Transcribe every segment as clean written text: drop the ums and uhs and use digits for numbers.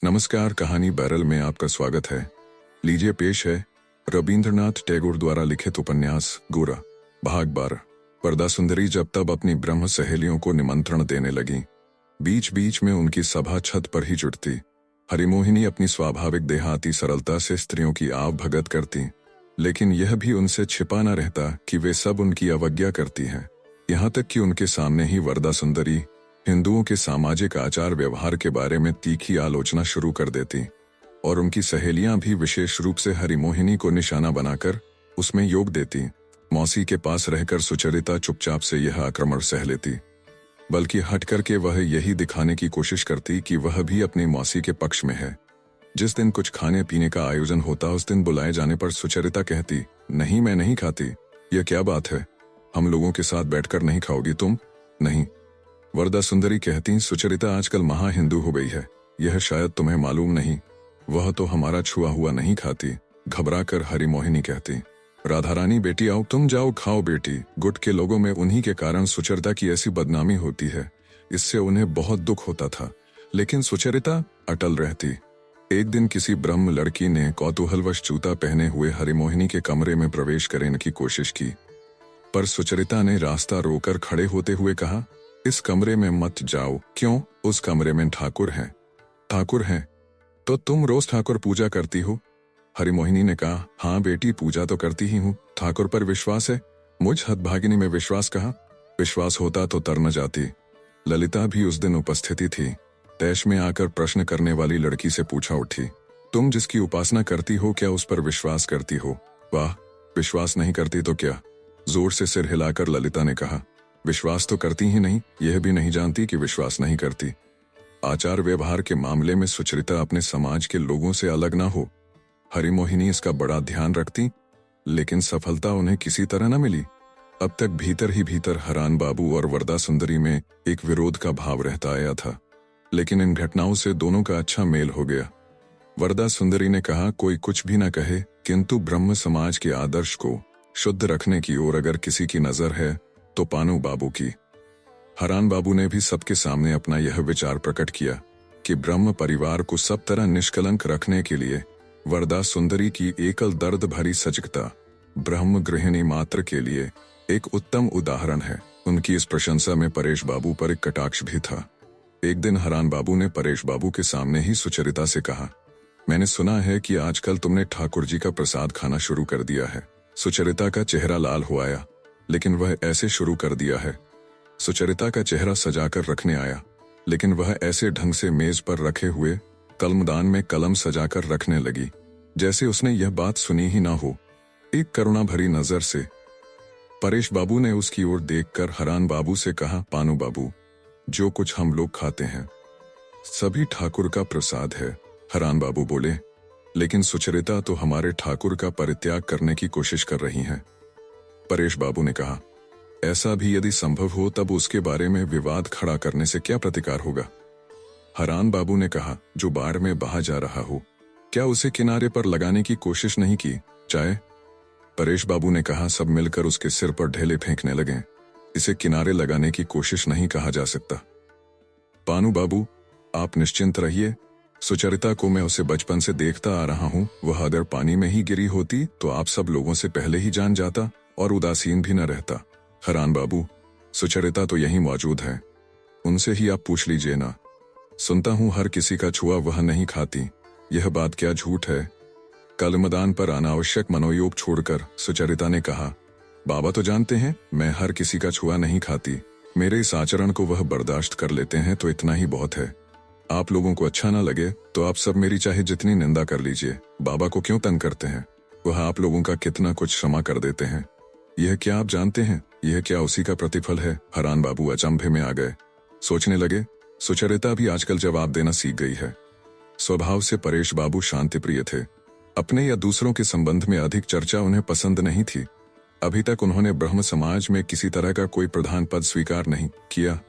नमस्कार, कहानी बैरल में आपका स्वागत है। लीजिए पेश है रविंद्रनाथ टैगोर द्वारा लिखित उपन्यास गोरा, भाग 12। वरदा सुंदरी जब तब अपनी ब्रह्म सहेलियों को निमंत्रण देने लगी। बीच बीच में उनकी सभा छत पर ही जुटती। हरिमोहिनी अपनी स्वाभाविक देहाती सरलता से स्त्रियों की आव भगत करती, लेकिन यह भी उनसे छिपा न रहता कि वे सब उनकी अवज्ञा करती हैं। यहाँ तक कि उनके सामने ही वरदा सुंदरी हिंदुओं के सामाजिक आचार व्यवहार के बारे में तीखी आलोचना शुरू कर देती, और उनकी सहेलियां भी विशेष रूप से हरिमोहिनी को निशाना बनाकर उसमें योग देती। मौसी के पास रहकर सुचरिता चुपचाप से यह आक्रमण सह लेती, बल्कि हट करके वह यही दिखाने की कोशिश करती कि वह भी अपनी मौसी के पक्ष में है। जिस दिन कुछ खाने पीने का आयोजन होता उस दिन बुलाए जाने पर सुचरिता कहती, नहीं, मैं नहीं खाती। यह क्या बात है, हम लोगों के साथ बैठकर नहीं खाओगी तुम? नहीं। वरदा सुंदरी कहती, सुचरिता आजकल महा हिंदू हो गई है, यह शायद तुम्हें मालूम नहीं। वह तो हमारा छुआ हुआ नहीं खाती। घबरा कर हरिमोहिनी कहती, राधा रानी बेटी आओ, तुम जाओ खाओ बेटी। गुट के लोगों में उन्हीं के कारण सुचरिता की ऐसी बदनामी होती है, इससे उन्हें बहुत दुख होता था, लेकिन सुचरिता अटल रहती। एक दिन किसी ब्रह्म लड़की ने कौतूहलवश जूता पहने हुए हरिमोहिनी के कमरे में प्रवेश करने की कोशिश की, पर सुचरिता ने रास्ता रोकर खड़े होते हुए कहा, इस कमरे में मत जाओ। क्यों? उस कमरे में ठाकुर हैं। ठाकुर हैं? तो तुम रोज ठाकुर पूजा करती हो? हरिमोहिनी ने कहा, हाँ बेटी, पूजा तो करती ही हूँ। ठाकुर पर विश्वास है? मुझ हतभागिनी में विश्वास कहाँ? विश्वास होता तो तर न जाती। ललिता भी उस दिन उपस्थिति थी। तैश में आकर प्रश्न करने वाली लड़की से पूछा उठी, तुम जिसकी उपासना करती हो क्या उस पर विश्वास करती हो? वाह, विश्वास नहीं करती तो क्या? जोर से सिर हिलाकर ललिता ने कहा, विश्वास तो करती ही नहीं, यह भी नहीं जानती कि विश्वास नहीं करती। आचार व्यवहार के मामले में सुचरिता अपने समाज के लोगों से अलग ना हो। हरिमोहिनी इसका बड़ा ध्यान रखती, लेकिन सफलता उन्हें किसी तरह न मिली। अब तक भीतर ही भीतर हरान बाबू और वरदा सुंदरी में एक विरोध का भाव रहता आया था, लेकिन इन घटनाओं से दोनों का अच्छा मेल हो गया। वरदा सुंदरी ने कहा, कोई कुछ भी न कहे, किंतु ब्रह्म समाज के आदर्श को शुद्ध रखने की ओर अगर किसी की नजर है तो पानू बाबू की। हरान बाबू ने भी सबके सामने अपना यह विचार प्रकट किया कि ब्रह्म परिवार को सब तरह निष्कलंक रखने के लिए वरदा सुंदरी की एकल दर्द भरी सजगता ब्रह्म गृहिणी मात्र के लिए एक उत्तम उदाहरण है। उनकी इस प्रशंसा में परेश बाबू पर एक कटाक्ष भी था। एक दिन हरान बाबू ने परेश बाबू के सामने ही सुचरिता से कहा, मैंने सुना है कि आजकल तुमने ठाकुर जी का प्रसाद खाना शुरू कर दिया है। सुचरिता का चेहरा लाल हो आया, लेकिन वह ऐसे शुरू कर दिया है। सुचरिता का चेहरा सजाकर रखने आया, लेकिन वह ऐसे ढंग से मेज पर रखे हुए कलमदान में कलम सजाकर रखने लगी जैसे उसने यह बात सुनी ही ना हो। एक करुणा भरी नजर से परेश बाबू ने उसकी ओर देखकर हरान बाबू से कहा, पानू बाबू, जो कुछ हम लोग खाते हैं सभी ठाकुर का प्रसाद है। हरान बाबू बोले, लेकिन सुचरिता तो हमारे ठाकुर का परित्याग करने की कोशिश कर रही हैं। परेश बाबू ने कहा, ऐसा भी यदि संभव हो तब उसके बारे में विवाद खड़ा करने से क्या प्रतिकार होगा? हरान बाबू ने कहा, जो बाढ़ में बहा जा रहा हो, क्या उसे किनारे पर लगाने की कोशिश नहीं की चाहे? परेश बाबू ने कहा, सब मिलकर उसके सिर पर ढेले फेंकने लगे। इसे किनारे लगाने की कोशिश नहीं कहा जा सकता। पानू बाबू, आप निश्चिंत रहिए। सुचरिता को मैं उसे बचपन से देखता आ रहा हूं। वह अगर पानी में ही गिरी होती तो आप सब लोगों से पहले ही जान जाता और उदासीन भी न रहता। हरान बाबू, सुचरिता तो यहीं मौजूद है, उनसे ही आप पूछ लीजिए ना। सुनता हूं हर किसी का छुआ वह नहीं खाती, यह बात क्या झूठ है? कलमदान पर अनावश्यक मनोयोग छोड़कर सुचरिता ने कहा, बाबा तो जानते हैं मैं हर किसी का छुआ नहीं खाती। मेरे इस आचरण को वह बर्दाश्त कर लेते हैं तो इतना ही बहुत है। आप लोगों को अच्छा ना लगे तो आप सब मेरी चाहे जितनी निंदा कर लीजिए, बाबा को क्यों तंग करते हैं? वह आप लोगों का कितना कुछ क्षमा कर देते हैं। यह क्या आप जानते हैं? यह क्या उसी का प्रतिफल है? हरान बाबू अचंभे में आ गए, सोचने लगे, सुचरिता भी आजकल जवाब देना सीख गई है। स्वभाव से परेश बाबू शांति प्रिय थे। अपने या दूसरों के संबंध में अधिक चर्चा उन्हें पसंद नहीं थी। अभी तक उन्होंने ब्रह्म समाज में किसी तरह का कोई प्रधान पद स्वीकार नहीं किया।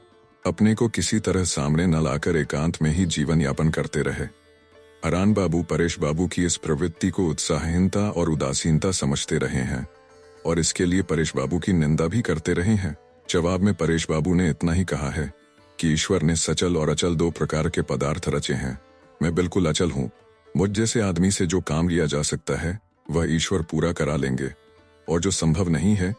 अपने को किसी तरह सामने न लाकर एकांत में ही जीवन यापन करते रहे। हरान बाबू परेश बाबू की इस प्रवृत्ति को उत्साहहीनता और उदासीनता समझते रहे हैं और इसके लिए परेश बाबू की निंदा भी करते रहे हैं। जवाब में परेश बाबू ने इतना ही कहा है कि ईश्वर ने सचल और अचल दो प्रकार के पदार्थ रचे हैं, मैं बिल्कुल अचल हूँ। मुझ जैसे आदमी से जो काम लिया जा सकता है वह ईश्वर पूरा करा लेंगे, और जो संभव नहीं है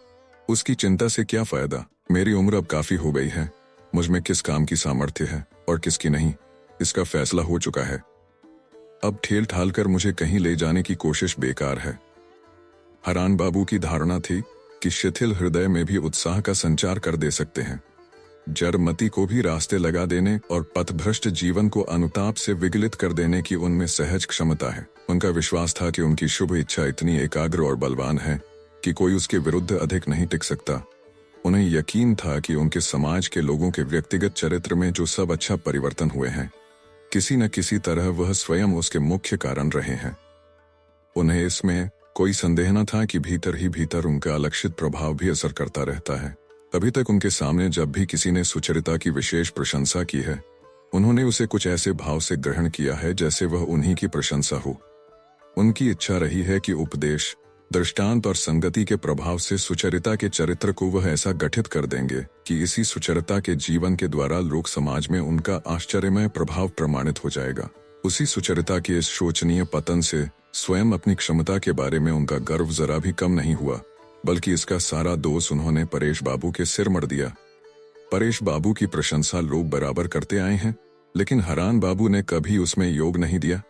उसकी चिंता से क्या फायदा। मेरी उम्र अब काफी हो गई है। मुझ में किस काम की सामर्थ्य है और किसकी नहीं, इसका फैसला हो चुका है। अब ठेल ठाल कर मुझे कहीं ले जाने की कोशिश बेकार है। हरान बाबू की धारणा थी कि शिथिल हृदय में भी उत्साह का संचार कर दे सकते हैं, जड़मती को भी रास्ते लगा देने और पथभ्रष्ट जीवन को अनुताप से विगलित कर देने की उनमें सहज क्षमता है। उनका विश्वास था कि उनकी शुभ इच्छा इतनी एकाग्र और बलवान है कि कोई उसके विरुद्ध अधिक नहीं टिक सकता। उन्हें यकीन था कि उनके समाज के लोगों के व्यक्तिगत चरित्र में जो सब अच्छा परिवर्तन हुए हैं, किसी न किसी तरह वह स्वयं उसके मुख्य कारण रहे हैं। उन्हें इसमें कोई संदेह न था कि भीतर ही भीतर उनका अलक्षित प्रभाव भी असर करता रहता है। अभी तक उनके सामने जब भी किसी ने सुचरिता की विशेष प्रशंसा की है, उन्होंने उसे कुछ ऐसे भाव से ग्रहण किया है जैसे वह उन्हीं की प्रशंसा हो। उनकी इच्छा रही है कि उपदेश, दृष्टांत और संगति के प्रभाव से सुचरिता के चरित्र को वह ऐसा गठित कर देंगे कि इसी सुचरिता के जीवन के द्वारा लोक समाज में उनका आश्चर्यमय प्रभाव प्रमाणित हो जाएगा। उसी सुचरिता के इस शोचनीय पतन से स्वयं अपनी क्षमता के बारे में उनका गर्व जरा भी कम नहीं हुआ, बल्कि इसका सारा दोष उन्होंने परेश बाबू के सिर मढ़ दिया। परेश बाबू की प्रशंसा लोग बराबर करते आए हैं, लेकिन हरान बाबू ने कभी उसमें योग नहीं दिया।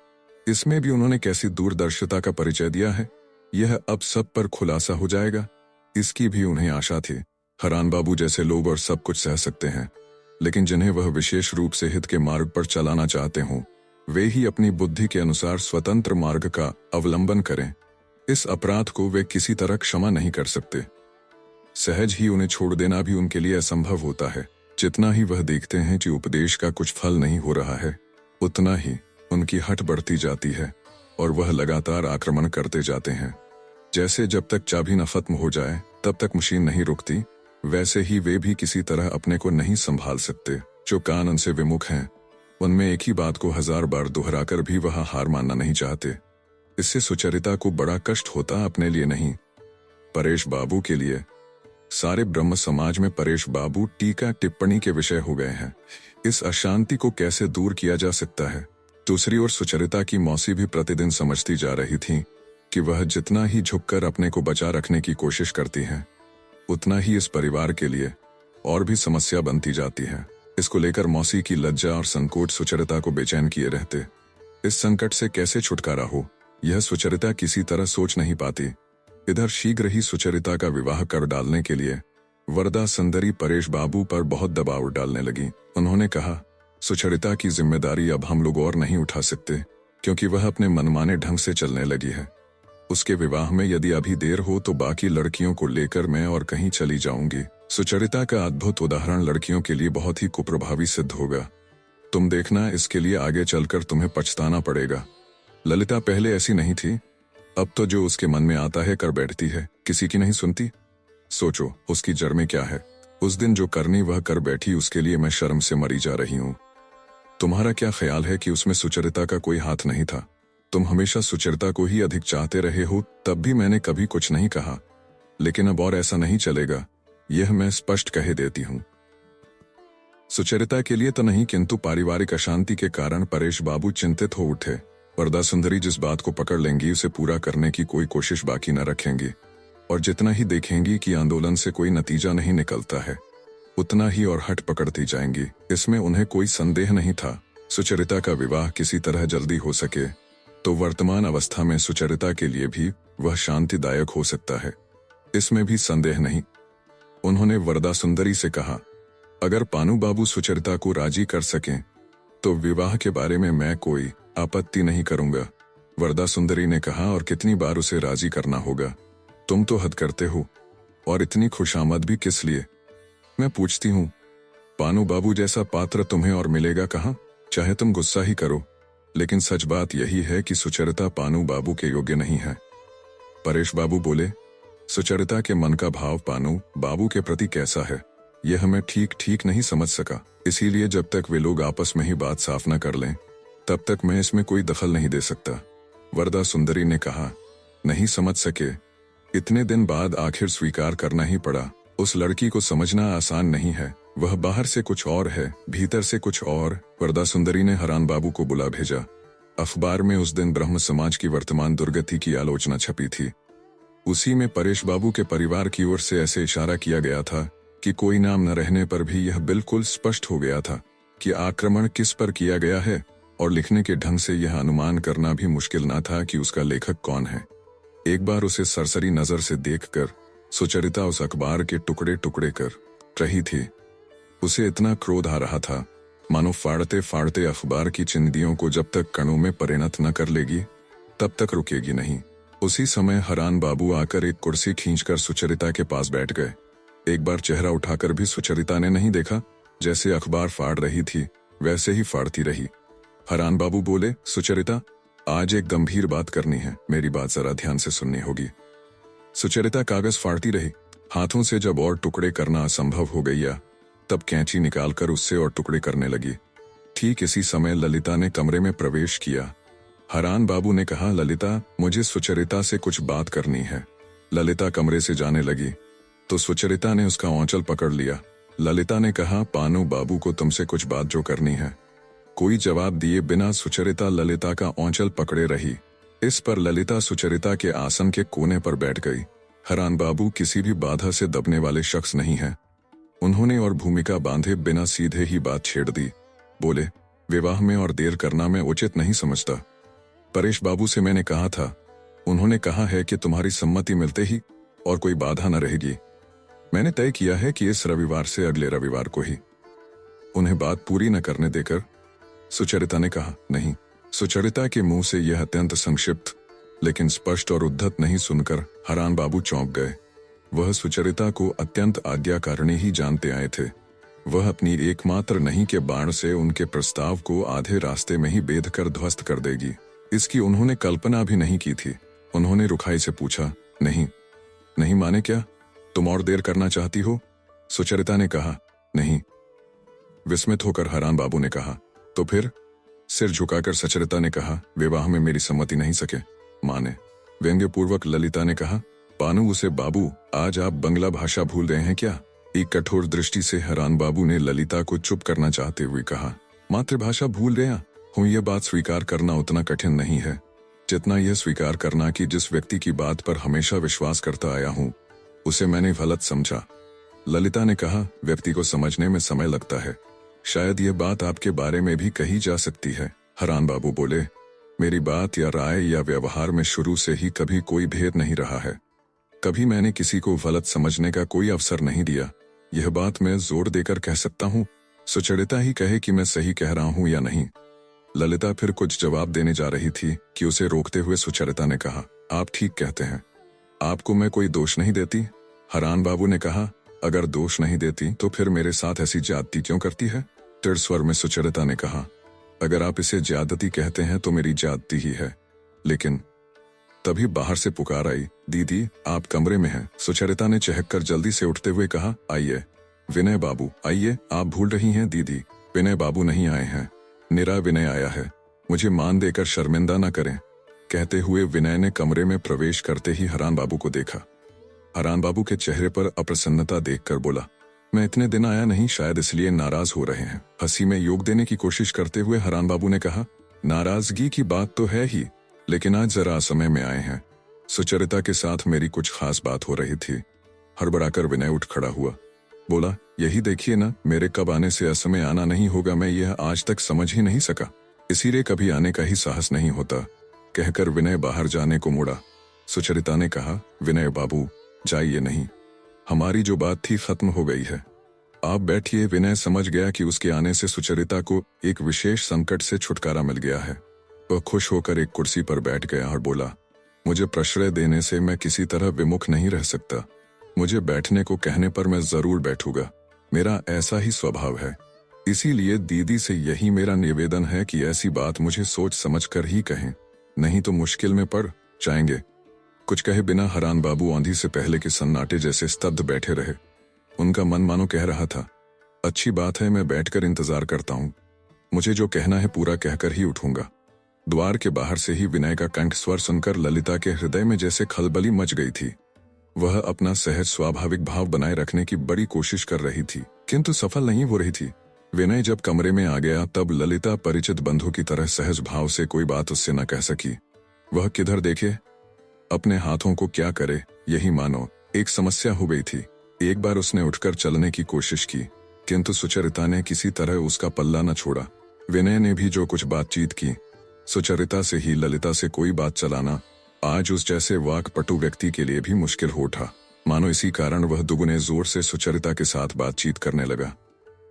इसमें भी उन्होंने कैसी दूरदर्शिता का परिचय दिया है, यह अब सब पर खुलासा हो जाएगा। इसकी भी उन्हें आशा थी। हरान बाबू जैसे लोग और सब कुछ सह सकते हैं, लेकिन जिन्हें वह विशेष रूप से हित के मार्ग पर चलाना चाहते हों, वे ही अपनी बुद्धि के अनुसार स्वतंत्र मार्ग का अवलंबन करें। इस अपराध को वे किसी तरह क्षमा नहीं कर सकते। सहज ही उन्हें छोड़ देना भी उनके लिए असंभव होता है। जितना ही वह देखते हैं कि उपदेश का कुछ फल नहीं हो रहा है, उतना ही उनकी हट बढ़ती जाती है और वह लगातार आक्रमण करते जाते हैं। जैसे जब तक चाबी न खत्म हो जाए तब तक मशीन नहीं रुकती, वैसे ही वे भी किसी तरह अपने को नहीं संभाल सकते। जो कान उनसे विमुख हैं, उनमें एक ही बात को 1000 बार दोहराकर भी वह हार मानना नहीं चाहते। इससे सुचरिता को बड़ा कष्ट होता, अपने लिए नहीं, परेश बाबू के लिए। सारे ब्रह्म समाज में परेश बाबू टीका टिप्पणी के विषय हो गए हैं। इस अशांति को कैसे दूर किया जा सकता है। दूसरी ओर सुचरिता की मौसी भी प्रतिदिन समझती जा रही थी कि वह जितना ही झुककर अपने को बचा रखने की कोशिश करती हैं, उतना ही इस परिवार के लिए और भी समस्या बनती जाती है। इसको लेकर मौसी की लज्जा और संकोच सुचरिता को बेचैन किए रहते। इस संकट से कैसे छुटकारा हो, यह सुचरिता किसी तरह सोच नहीं पाती। इधर शीघ्र ही सुचरिता का विवाह कर डालने के लिए वरदा सुंदरी परेश बाबू पर बहुत दबाव डालने लगी। उन्होंने कहा, सुचरिता की जिम्मेदारी अब हम लोग और नहीं उठा सकते, क्योंकि वह अपने मनमाने ढंग से चलने लगी है। उसके विवाह में यदि अभी देर हो तो बाकी लड़कियों को लेकर मैं और कहीं चली जाऊंगी। सुचरिता का अद्भुत उदाहरण लड़कियों के लिए बहुत ही कुप्रभावी सिद्ध होगा। तुम देखना, इसके लिए आगे चलकर तुम्हें पछताना पड़ेगा। ललिता पहले ऐसी नहीं थी, अब तो जो उसके मन में आता है कर बैठती है, किसी की नहीं सुनती। सोचो उसकी जड़ में क्या है। उस दिन जो करनी वह कर बैठी, उसके लिए मैं शर्म से मरी जा रही हूँ। तुम्हारा क्या ख्याल है कि उसमें सुचरिता का कोई हाथ नहीं था? तुम हमेशा सुचरिता को ही अधिक चाहते रहे हो, तब भी मैंने कभी कुछ नहीं कहा, लेकिन अब और ऐसा नहीं चलेगा, यह मैं स्पष्ट कह देती हूँ। सुचरिता के लिए तो नहीं, किंतु पारिवारिक अशांति के कारण परेश बाबू चिंतित हो उठे। वरदा सुंदरी जिस बात को पकड़ लेंगी उसे पूरा करने की कोई कोशिश बाकी न रखेंगी, और जितना ही देखेंगी कि आंदोलन से कोई नतीजा नहीं निकलता है, उतना ही और हट पकड़ती जाएंगी। इसमें उन्हें कोई संदेह नहीं था। सुचरिता का विवाह किसी तरह जल्दी हो सके तो वर्तमान अवस्था में सुचरिता के लिए भी वह शांतिदायक हो सकता है, इसमें भी संदेह नहीं। उन्होंने वरदा सुंदरी से कहा, अगर पानू बाबू सुचरिता को राजी कर सकें तो विवाह के बारे में मैं कोई आपत्ति नहीं करूंगा। वरदा सुंदरी ने कहा, और कितनी बार उसे राजी करना होगा? तुम तो हद करते हो, और इतनी खुशामद भी किस लिए? मैं पूछती हूँ, पानू बाबू जैसा पात्र तुम्हें और मिलेगा कहाँ? चाहे तुम गुस्सा ही करो, लेकिन सच बात यही है कि सुचरिता पानू बाबू के योग्य नहीं है। परेश बाबू बोले, सुचरिता के मन का भाव पानू बाबू के प्रति कैसा है, यह मैं ठीक नहीं समझ सका। इसीलिए जब तक वे लोग आपस में ही बात साफ न कर लें, तब तक मैं इसमें कोई दखल नहीं दे सकता। वरदा सुंदरी ने कहा, नहीं समझ सके, इतने दिन बाद आखिर स्वीकार करना ही पड़ा। उस लड़की को समझना आसान नहीं है, वह बाहर से कुछ और है, भीतर से कुछ और। वरदा सुंदरी ने हरान बाबू को बुला भेजा। अखबार में उस दिन ब्रह्म समाज की वर्तमान दुर्गति की आलोचना छपी थी। उसी में परेश बाबू के परिवार की ओर से ऐसे इशारा किया गया था कि कोई नाम न रहने पर भी यह बिल्कुल स्पष्ट हो गया था कि आक्रमण किस पर किया गया है, और लिखने के ढंग से यह अनुमान करना भी मुश्किल न था कि उसका लेखक कौन है। एक बार उसे सरसरी नजर से देखकर सुचरिता उस अखबार के टुकड़े टुकड़े कर रही थी। उसे इतना क्रोध आ रहा था मानो फाड़ते फाड़ते अखबार की चिंदियों को जब तक कणों में परिणत न कर लेगी तब तक रुकेगी नहीं। उसी समय हरान बाबू आकर एक कुर्सी खींचकर सुचरिता के पास बैठ गए। एक बार चेहरा उठाकर भी सुचरिता ने नहीं देखा। जैसे अखबार फाड़ रही थी वैसे ही फाड़ती रही। हरान बाबू बोले, सुचरिता, आज एक गंभीर बात करनी है, मेरी बात जरा ध्यान से सुननी होगी। सुचरिता कागज फाड़ती रही। हाथों से जब और टुकड़े करना असंभव हो गया तब कैंची निकालकर उससे और टुकड़े करने लगी। ठीक इसी समय ललिता ने कमरे में प्रवेश किया। हरान बाबू ने कहा, ललिता, मुझे सुचरिता से कुछ बात करनी है। ललिता कमरे से जाने लगी तो सुचरिता ने उसका आंचल पकड़ लिया। ललिता ने कहा, पानू बाबू को तुमसे कुछ बात जो करनी है। कोई जवाब दिए बिना सुचरिता ललिता का आंचल पकड़े रही। इस पर ललिता सुचरिता के आसन के कोने पर बैठ गई। हरान बाबू किसी भी बाधा से दबने वाले शख्स नहीं है। उन्होंने और भूमिका बांधे बिना सीधे ही बात छेड़ दी। बोले, विवाह में और देर करना मैं उचित नहीं समझता। परेश बाबू से मैंने कहा था, उन्होंने कहा है कि तुम्हारी सम्मति मिलते ही और कोई बाधा न रहेगी। मैंने तय किया है कि इस रविवार से अगले रविवार को ही। उन्हें बात पूरी न करने देकर सुचरिता ने कहा, नहीं। सुचरिता के मुंह से यह अत्यंत संक्षिप्त लेकिन स्पष्ट और उद्धत नहीं सुनकर हरान बाबू चौंक गए। वह सुचरिता को अत्यंत आज्ञाकारिणी ही जानते आए थे। वह अपनी एकमात्र नहीं के बाण से उनके प्रस्ताव को आधे रास्ते में ही बेध कर ध्वस्त कर देगी, इसकी उन्होंने कल्पना भी नहीं की थी। उन्होंने रुखाई से पूछा, नहीं नहीं माने क्या? तुम और देर करना चाहती हो? सुचरिता ने कहा, नहीं। विस्मित होकर हरान बाबू ने कहा, तो फिर? सिर झुकाकर सुचरिता ने कहा, विवाह में मेरी सम्मति नहीं सके, माने। व्यंग्यपूर्वक ललिता ने कहा, पानू उसे बाबू, आज आप बंगला भाषा भूल रहे हैं क्या? एक कठोर दृष्टि से हरान बाबू ने ललिता को चुप करना चाहते हुए कहा, मातृभाषा भूल रहे हूं, यह बात स्वीकार करना उतना कठिन नहीं है जितना यह स्वीकार करना कि जिस व्यक्ति की बात पर हमेशा विश्वास करता आया हूं उसे मैंने गलत समझा। ललिता ने कहा, व्यक्ति को समझने में समय लगता है, शायद यह बात आपके बारे में भी कही जा सकती है। हरान बाबू बोले, मेरी बात या राय या व्यवहार में शुरू से ही कभी कोई भेद नहीं रहा है। कभी मैंने किसी को गलत समझने का कोई अवसर नहीं दिया। यह बात मैं जोर देकर कह सकता हूँ, सुचरिता ही कहे कि मैं सही कह रहा हूँ या नहीं। ललिता फिर कुछ जवाब देने जा रही थी कि उसे रोकते हुए सुचरिता ने कहा, आप ठीक कहते हैं, आपको मैं कोई दोष नहीं देती। हरान बाबू ने कहा, अगर दोष नहीं देती तो फिर मेरे साथ ऐसी ज्यादती क्यों करती है? दृढ़ स्वर में सुचरिता ने कहा, अगर आप इसे ज्यादती कहते हैं तो मेरी ज्यादती ही है। लेकिन तभी बाहर से पुकार आई, दीदी आप कमरे में हैं। सुचरिता ने चहककर जल्दी से उठते हुए कहा, आइए। विनय बाबू आइए, आप भूल रही हैं दीदी, विनय बाबू नहीं आए हैं, निरा विनय आया है, मुझे मान देकर शर्मिंदा न करें। कहते हुए विनय ने कमरे में प्रवेश करते ही हरान बाबू को देखा। हरान बाबू के चेहरे पर अप्रसन्नता देखकर बोला, मैं इतने दिन आया नहीं, शायद इसलिए नाराज हो रहे हैं। हंसी में योग देने की कोशिश करते हुए हरान बाबू ने कहा, नाराजगी की बात तो है ही, लेकिन आज जरा असमय में आए हैं। सुचरिता के साथ मेरी कुछ खास बात हो रही थी। हड़बड़ाकर विनय उठ खड़ा हुआ, बोला, यही देखिए ना, मेरे कब आने से असमय आना नहीं होगा, मैं यह आज तक समझ ही नहीं सका, इसीलिए कभी आने का ही साहस नहीं होता। कहकर विनय बाहर जाने को मुड़ा। सुचरिता ने कहा, विनय बाबू जाइए नहीं, हमारी जो बात थी खत्म हो गई है, आप बैठिए। विनय समझ गया कि उसके आने से सुचरिता को एक विशेष संकट से छुटकारा मिल गया है। वह खुश होकर एक कुर्सी पर बैठ गया और बोला, मुझे प्रश्रय देने से मैं किसी तरह विमुख नहीं रह सकता। मुझे बैठने को कहने पर मैं जरूर बैठूंगा, मेरा ऐसा ही स्वभाव है। इसीलिए दीदी से यही मेरा निवेदन है कि ऐसी बात मुझे सोच समझ कर ही कहें, नहीं तो मुश्किल में पड़ जाएंगे। कुछ कहे बिना हरान बाबू आंधी से पहले के सन्नाटे जैसे स्तब्ध बैठे रहे। उनका मन मानो कह रहा था, अच्छी बात है, मैं बैठकर इंतजार करता हूँ, मुझे जो कहना है पूरा कहकर ही उठूंगा। द्वार के बाहर से ही विनय का कंठ स्वर सुनकर ललिता के हृदय में जैसे खलबली मच गई थी। वह अपना सहज स्वाभाविक भाव बनाए रखने की बड़ी कोशिश कर रही थी, किंतु सफल नहीं हो रही थी। विनय जब कमरे में आ गया तब ललिता परिचित बंधु की तरह सहज भाव से कोई बात उससे न कह सकी। वह किधर देखे, अपने हाथों को क्या करे, यही मानो एक समस्या हो गई थी। एक बार उसने उठकर चलने की कोशिश की, किंतु सुचरिता ने किसी तरह उसका पल्ला न छोड़ा। विनय ने भी जो कुछ बातचीत की, सुचरिता से ही ललिता से कोई बात चलाना आज उस जैसे वाक्पटु व्यक्ति के लिए भी मुश्किल हो उठा। मानो इसी कारण वह दुगुने जोर से सुचरिता के साथ बातचीत करने लगा।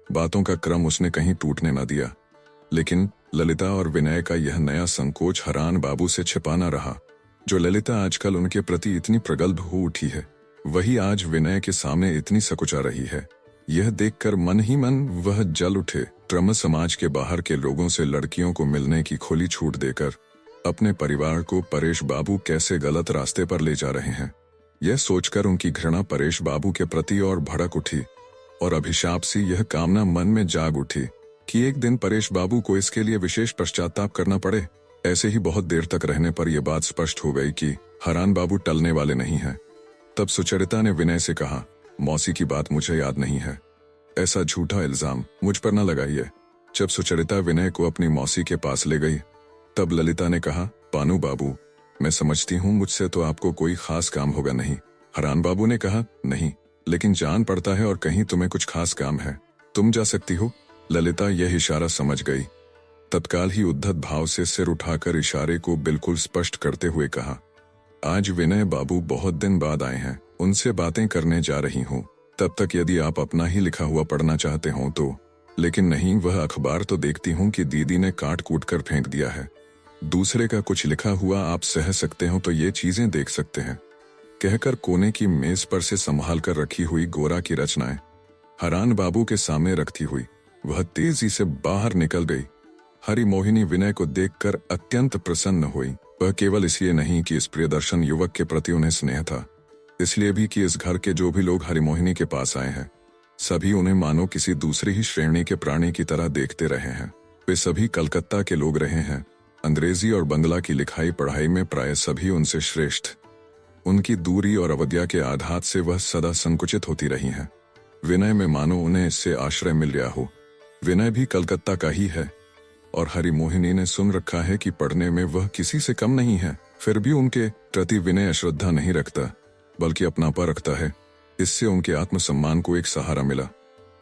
बातों का क्रम उसने कहीं टूटने न दिया, लेकिन ललिता और विनय का यह नया संकोच हरान बाबू से छिपा न रहा। जो ललिता आजकल उनके प्रति इतनी प्रगल्भ हो उठी है, वही आज विनय के सामने इतनी सकुचा रही है। यह देखकर मन ही मन वह जल उठे। ब्रह्म समाज के बाहर के लोगों से लड़कियों को मिलने की खुली छूट देकर अपने परिवार को परेश बाबू कैसे गलत रास्ते पर ले जा रहे हैं, यह सोचकर उनकी घृणा परेश बाबू के प्रति और भड़क उठी और अभिशाप सी यह कामना मन में जाग उठी कि एक दिन परेश बाबू को इसके लिए विशेष पश्चाताप करना पड़े। ऐसे ही बहुत देर तक रहने पर यह बात स्पष्ट हो गई कि हरान बाबू टलने वाले नहीं हैं। तब सुचरिता ने विनय से कहा, मौसी की बात मुझे याद नहीं है, ऐसा झूठा इल्जाम मुझ पर न लगाइए। जब सुचरिता विनय को अपनी मौसी के पास ले गई तब ललिता ने कहा, पानू बाबू, मैं समझती हूँ मुझसे तो आपको कोई खास काम होगा नहीं। हरान बाबू ने कहा, नहीं, लेकिन जान पड़ता है और कहीं तुम्हें कुछ खास काम है, तुम जा सकती हो। ललिता यह इशारा समझ गई। तत्काल ही उद्धत भाव से सिर उठाकर इशारे को बिल्कुल स्पष्ट करते हुए कहा, आज विनय बाबू बहुत दिन बाद आए हैं, उनसे बातें करने जा रही हूँ। तब तक यदि आप अपना ही लिखा हुआ पढ़ना चाहते हो तो। लेकिन नहीं, वह अखबार तो देखती हूँ कि दीदी ने काट कूट कर फेंक दिया है। दूसरे का कुछ लिखा हुआ आप सह सकते हो तो ये चीजें देख सकते हैं। कहकर कोने की मेज पर से संभाल कर रखी हुई गोरा की रचनाएं हरान बाबू के सामने रखती हुई वह तेजी से बाहर निकल गई। हरिमोहिनी विनय को देखकर अत्यंत प्रसन्न हुई। वह केवल इसलिए नहीं कि इस प्रियदर्शन युवक के प्रति उन्हें स्नेह था, इसलिए भी कि इस घर के जो भी लोग हरिमोहिनी के पास आए हैं, सभी उन्हें मानो किसी दूसरी ही श्रेणी के प्राणी की तरह देखते रहे हैं। वे सभी कलकत्ता के लोग रहे हैं। अंग्रेजी और बंगला की लिखाई पढ़ाई में प्राय सभी उनसे श्रेष्ठ। उनकी दूरी और अवज्ञा के आघात से वह सदा संकुचित होती रही हैं। विनय में मानो उन्हें इससे आश्रय मिल गया हो। विनय भी कलकत्ता का ही है और हरिमोहिनी ने सुन रखा है कि पढ़ने में वह किसी से कम नहीं है। फिर भी उनके प्रति विनय अश्रद्धा नहीं रखता, बल्कि अपनापा रखता है। इससे उनके आत्मसम्मान को एक सहारा मिला।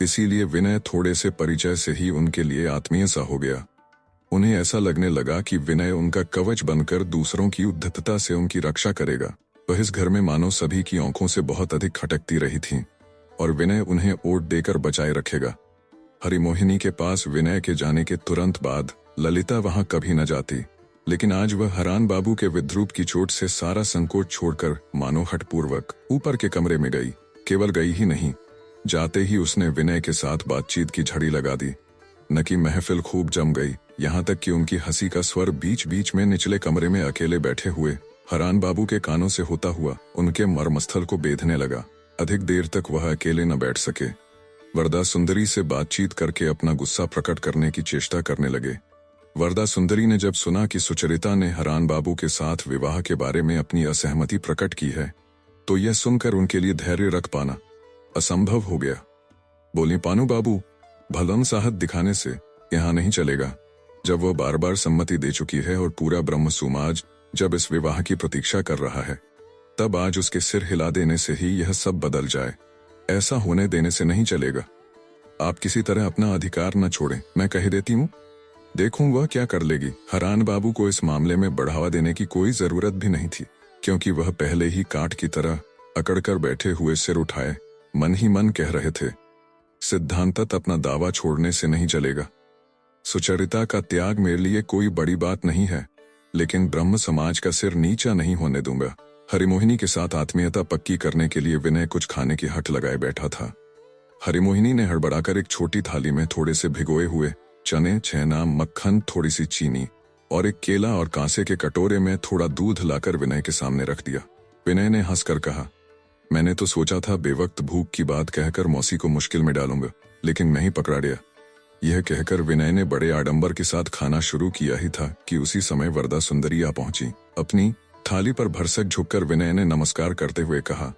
इसीलिए विनय थोड़े से परिचय से ही उनके लिए आत्मीय सा हो गया। उन्हें ऐसा लगने लगा कि विनय उनका कवच बनकर दूसरों की उद्धतता से उनकी रक्षा करेगा। वह इस घर में मानो सभी की आंखों से बहुत अधिक खटकती रही थीं और विनय उन्हें ओट देकर बचाए रखेगा। हरिमोहिनी के पास विनय के जाने के तुरंत बाद ललिता वहां कभी न जाती, लेकिन आज वह हरान बाबू के विद्रूप की चोट से सारा संकोच छोड़कर मानो हठपूर्वक ऊपर के कमरे में गई। केवल गई ही नहीं, जाते ही उसने विनय के साथ बातचीत की झड़ी लगा दी। न कि महफिल खूब जम गई, यहाँ तक कि उनकी हंसी का स्वर बीच बीच में निचले कमरे में अकेले बैठे हुए हरान बाबू के कानों से होता हुआ उनके मर्मस्थल को बेधने लगा। अधिक देर तक वह अकेले न बैठ सके। वरदा सुंदरी से बातचीत करके अपना गुस्सा प्रकट करने की चेष्टा करने लगे। वरदा सुंदरी ने जब सुना कि सुचरिता ने हरान बाबू के साथ विवाह के बारे में अपनी असहमति प्रकट की है, तो यह सुनकर उनके लिए धैर्य रख पाना असंभव हो गया। बोली, पानू बाबू, भलन साहत दिखाने से यहाँ नहीं चलेगा। जब वह बार बार सम्मति दे चुकी है और पूरा ब्रह्म समाज जब इस विवाह की प्रतीक्षा कर रहा है, तब आज उसके सिर हिला देने से ही यह सब बदल जाए, ऐसा होने देने से नहीं चलेगा। आप किसी तरह अपना अधिकार न छोड़ें, मैं कह देती हूँ, देखूं वह क्या कर लेगी। हरान बाबू को इस मामले में बढ़ावा देने की कोई जरूरत भी नहीं थी, क्योंकि वह पहले ही काट की तरह अकड़कर बैठे हुए सिर उठाए मन ही मन कह रहे थे, सिद्धांतत अपना दावा छोड़ने से नहीं चलेगा। सुचरिता का त्याग मेरे लिए कोई बड़ी बात नहीं है, लेकिन ब्रह्म समाज का सिर नीचा नहीं होने दूंगा। हरिमोहिनी के साथ आत्मीयता पक्की करने के लिए विनय कुछ खाने की हट लगाए बैठा था। हरिमोहिनी ने हड़बड़ाकर एक छोटी थाली में थोड़े से भिगोए हुए चने, छेना, मक्खन, थोड़ी सी चीनी और एक केला और कांसे के कटोरे में थोड़ा दूध लाकर विनय के सामने रख दिया। विनय ने हंसकर कहा, मैंने तो सोचा था बेवक्त भूख की बात कहकर मौसी को मुश्किल में डालूंगा, लेकिन मैं ही पकड़ा गया। यह कहकर विनय ने बड़े आडंबर के साथ खाना शुरू किया ही था कि उसी समय वरदा सुंदरी आ पहुंची। अपनी थाली पर भरसक झुककर विनय ने नमस्कार करते हुए कहा,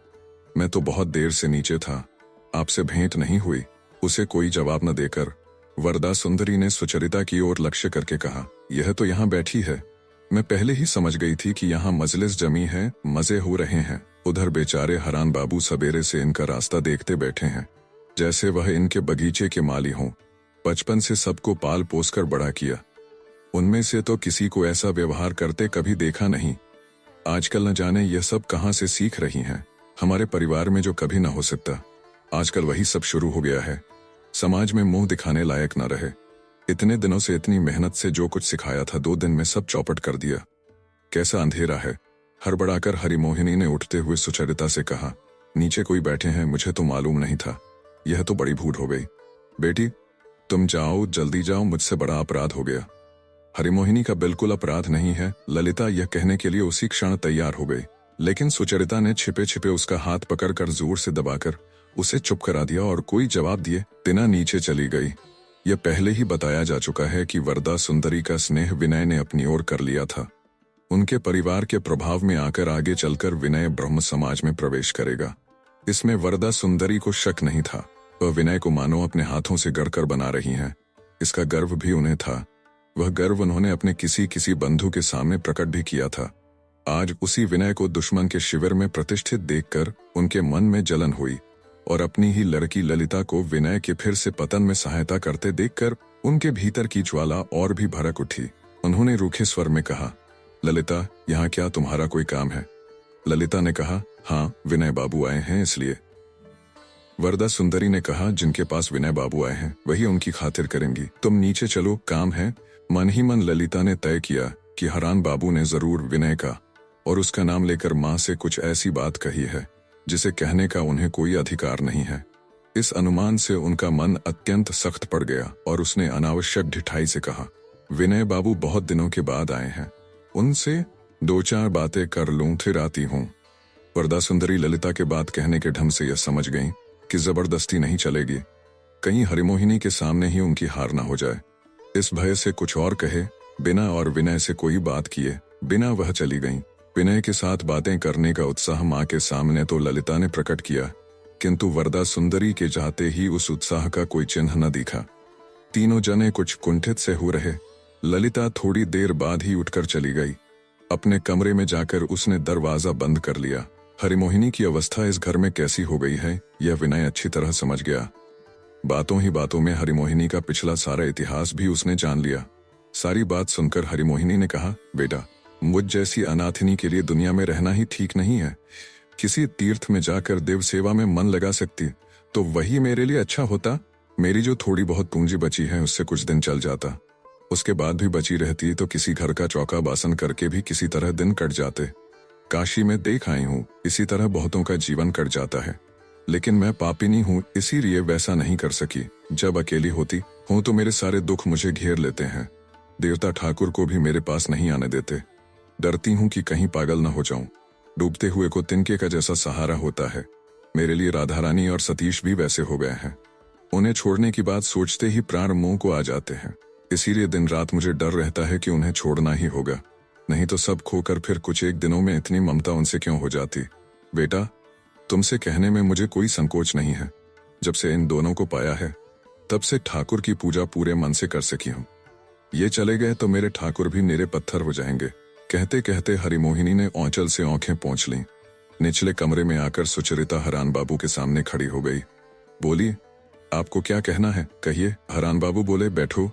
मैं तो बहुत देर से नीचे था, आपसे भेंट नहीं हुई। उसे कोई जवाब न देकर वरदा सुंदरी ने सुचरिता की ओर लक्ष्य करके कहा, यह तो यहाँ बैठी है। मैं पहले ही समझ गई थी कि यहाँ मजलिस जमी है, मजे हो रहे हैं। उधर बेचारे हरान बाबू सवेरे से इनका रास्ता देखते बैठे हैं, जैसे वह इनके बगीचे के माली हों। बचपन से सबको पाल पोस कर बड़ा किया, उनमें से तो किसी को ऐसा व्यवहार करते कभी देखा नहीं। आजकल न जाने यह सब कहाँ से सीख रही हैं। हमारे परिवार में जो कभी न हो सकता, आजकल वही सब शुरू हो गया है। समाज में मुंह दिखाने लायक न रहे। इतने दिनों से इतनी मेहनत से जो कुछ सिखाया था 2 दिन में सब चौपट कर दिया। कैसा अंधेरा है। हड़बड़ाकर हरिमोहिनी ने उठते हुए सुचरिता से कहा, नीचे कोई बैठे हैं, मुझे तो मालूम नहीं था। यह तो बड़ी भूल हो गई। बेटी तुम जाओ, जल्दी जाओ, मुझसे बड़ा अपराध हो गया। हरिमोहिनी का बिल्कुल अपराध नहीं है, ललिता यह कहने के लिए उसी क्षण तैयार हो गई, लेकिन सुचरिता ने छिपे छिपे उसका हाथ पकड़कर जोर से दबाकर उसे चुप करा दिया और कोई जवाब दिए बिना नीचे चली गई। यह पहले ही बताया जा चुका है कि वरदा सुंदरी का स्नेह विनय ने अपनी ओर कर लिया था। उनके परिवार के प्रभाव में आकर आगे चलकर विनय ब्रह्म समाज में प्रवेश करेगा, इसमें वरदा सुंदरी को शक नहीं था। वह विनय को मानो अपने हाथों से गढ़कर बना रही हैं, इसका गर्व भी उन्हें था। वह गर्व उन्होंने अपने किसी बंधु के सामने प्रकट भी किया था। आज उसी विनय को दुश्मन के शिविर में प्रतिष्ठित देखकर उनके मन में जलन हुई और अपनी ही लड़की ललिता को विनय के फिर से पतन में सहायता करते देखकर उनके भीतर की ज्वाला और भी भड़क उठी। उन्होंने रूखे स्वर में कहा, ललिता यहाँ क्या तुम्हारा कोई काम है? ललिता ने कहा, हाँ विनय बाबू आए हैं इसलिए। वरदा सुंदरी ने कहा, जिनके पास विनय बाबू आए हैं वही उनकी खातिर करेंगी, तुम नीचे चलो, काम है। मन ही मन ललिता ने तय किया कि हरान बाबू ने जरूर विनय का और उसका नाम लेकर माँ से कुछ ऐसी बात कही है जिसे कहने का उन्हें कोई अधिकार नहीं है। इस अनुमान से उनका मन अत्यंत सख्त पड़ गया और उसने अनावश्यक ढिठाई से कहा, विनय बाबू बहुत दिनों के बाद आए हैं, उनसे 2-4 बातें कर लूं फिर आती हूं। वरदा सुंदरी ललिता के बात कहने के ढंग से यह समझ गई कि जबरदस्ती नहीं चलेगी, कहीं हरिमोहिनी के सामने ही उनकी हार ना हो जाए। इस भय से कुछ और कहे बिना और विनय से कोई बात किए बिना वह चली गईं। विनय के साथ बातें करने का उत्साह माँ के सामने तो ललिता ने प्रकट किया, किंतु वरदा सुंदरी के जाते ही उस उत्साह का कोई चिन्ह न दिखा। तीनों जने कुछ कुंठित से हो रहे। ललिता थोड़ी देर बाद ही उठकर चली गई। अपने कमरे में जाकर उसने दरवाजा बंद कर लिया। हरिमोहिनी की अवस्था इस घर में कैसी हो गई है यह विनय अच्छी तरह समझ गया। बातों ही बातों में हरिमोहिनी का पिछला सारा इतिहास भी उसने जान लिया। सारी बात सुनकर हरिमोहिनी ने कहा, बेटा मुझ जैसी अनाथिनी के लिए दुनिया में रहना ही ठीक नहीं है। किसी तीर्थ में जाकर देव सेवा में मन लगा सकती तो वही मेरे लिए अच्छा होता। मेरी जो थोड़ी बहुत पूंजी बची है उससे कुछ दिन चल जाता, उसके बाद भी बची रहती तो किसी घर का चौका बासन करके भी किसी तरह दिन कट जाते। काशी में देख आई हूँ, इसी तरह बहुतों का जीवन कट जाता है, लेकिन मैं पापिनी हूँ इसीलिए वैसा नहीं कर सकी। जब अकेली होती हूँ तो मेरे सारे दुख मुझे घेर लेते हैं। देवता ठाकुर को भी मेरे पास नहीं आने देते। डरती हूँ कि कहीं पागल न हो जाऊं। डूबते हुए को तिनके का जैसा सहारा होता है। मेरे लिए राधा रानी और सतीश भी वैसे हो गए हैं। उन्हें छोड़ने की बात सोचते ही प्राण मुंह को आ जाते हैं। इसीलिए दिन रात मुझे डर रहता है कि उन्हें छोड़ना ही होगा, नहीं तो सब खोकर फिर कुछ एक दिनों में इतनी ममता उनसे क्यों हो जाती। बेटा तुमसे कहने में मुझे कोई संकोच नहीं है। जब से इन दोनों को पाया है तब से ठाकुर की पूजा पूरे मन से कर सकी हूँ। ये चले गए तो मेरे ठाकुर भी निरे पत्थर हो जाएंगे। कहते कहते हरिमोहिनी ने औंचल से आंखें पोंछ लीं। निचले कमरे में आकर सुचरिता हरान बाबू के सामने खड़ी हो गई। बोली, आपको क्या कहना है कहिए। हरान बाबू बोले, बैठो।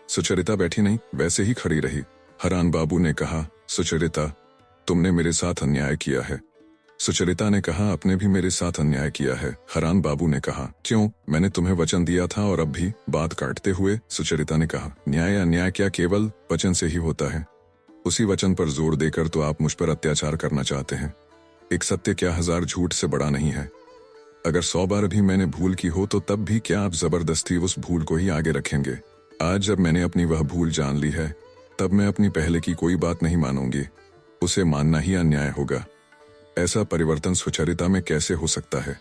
सुचरिता बैठी नहीं, वैसे ही खड़ी रही। हरान बाबू ने कहा, सुचरिता तुमने मेरे साथ अन्याय किया है। सुचरिता ने कहा, आपने भी मेरे साथ अन्याय किया है। हरान बाबू ने कहा, क्यों? मैंने तुम्हें वचन दिया था और अब भी। बात काटते हुए सुचरिता ने कहा, न्याय अन्याय क्या केवल वचन से ही होता है? उसी वचन पर जोर देकर तो आप मुझ पर अत्याचार करना चाहते हैं। एक सत्य क्या 1000 झूठ से बड़ा नहीं है। अगर 100 बार भी मैंने भूल की हो तो तब भी क्या आप जबरदस्ती उस भूल को ही आगे रखेंगे? आज जब मैंने अपनी वह भूल जान ली है तब मैं अपनी पहले की कोई बात नहीं मानूंगी। उसे मानना ही अन्याय होगा। ऐसा परिवर्तन सुचरिता में कैसे हो सकता है?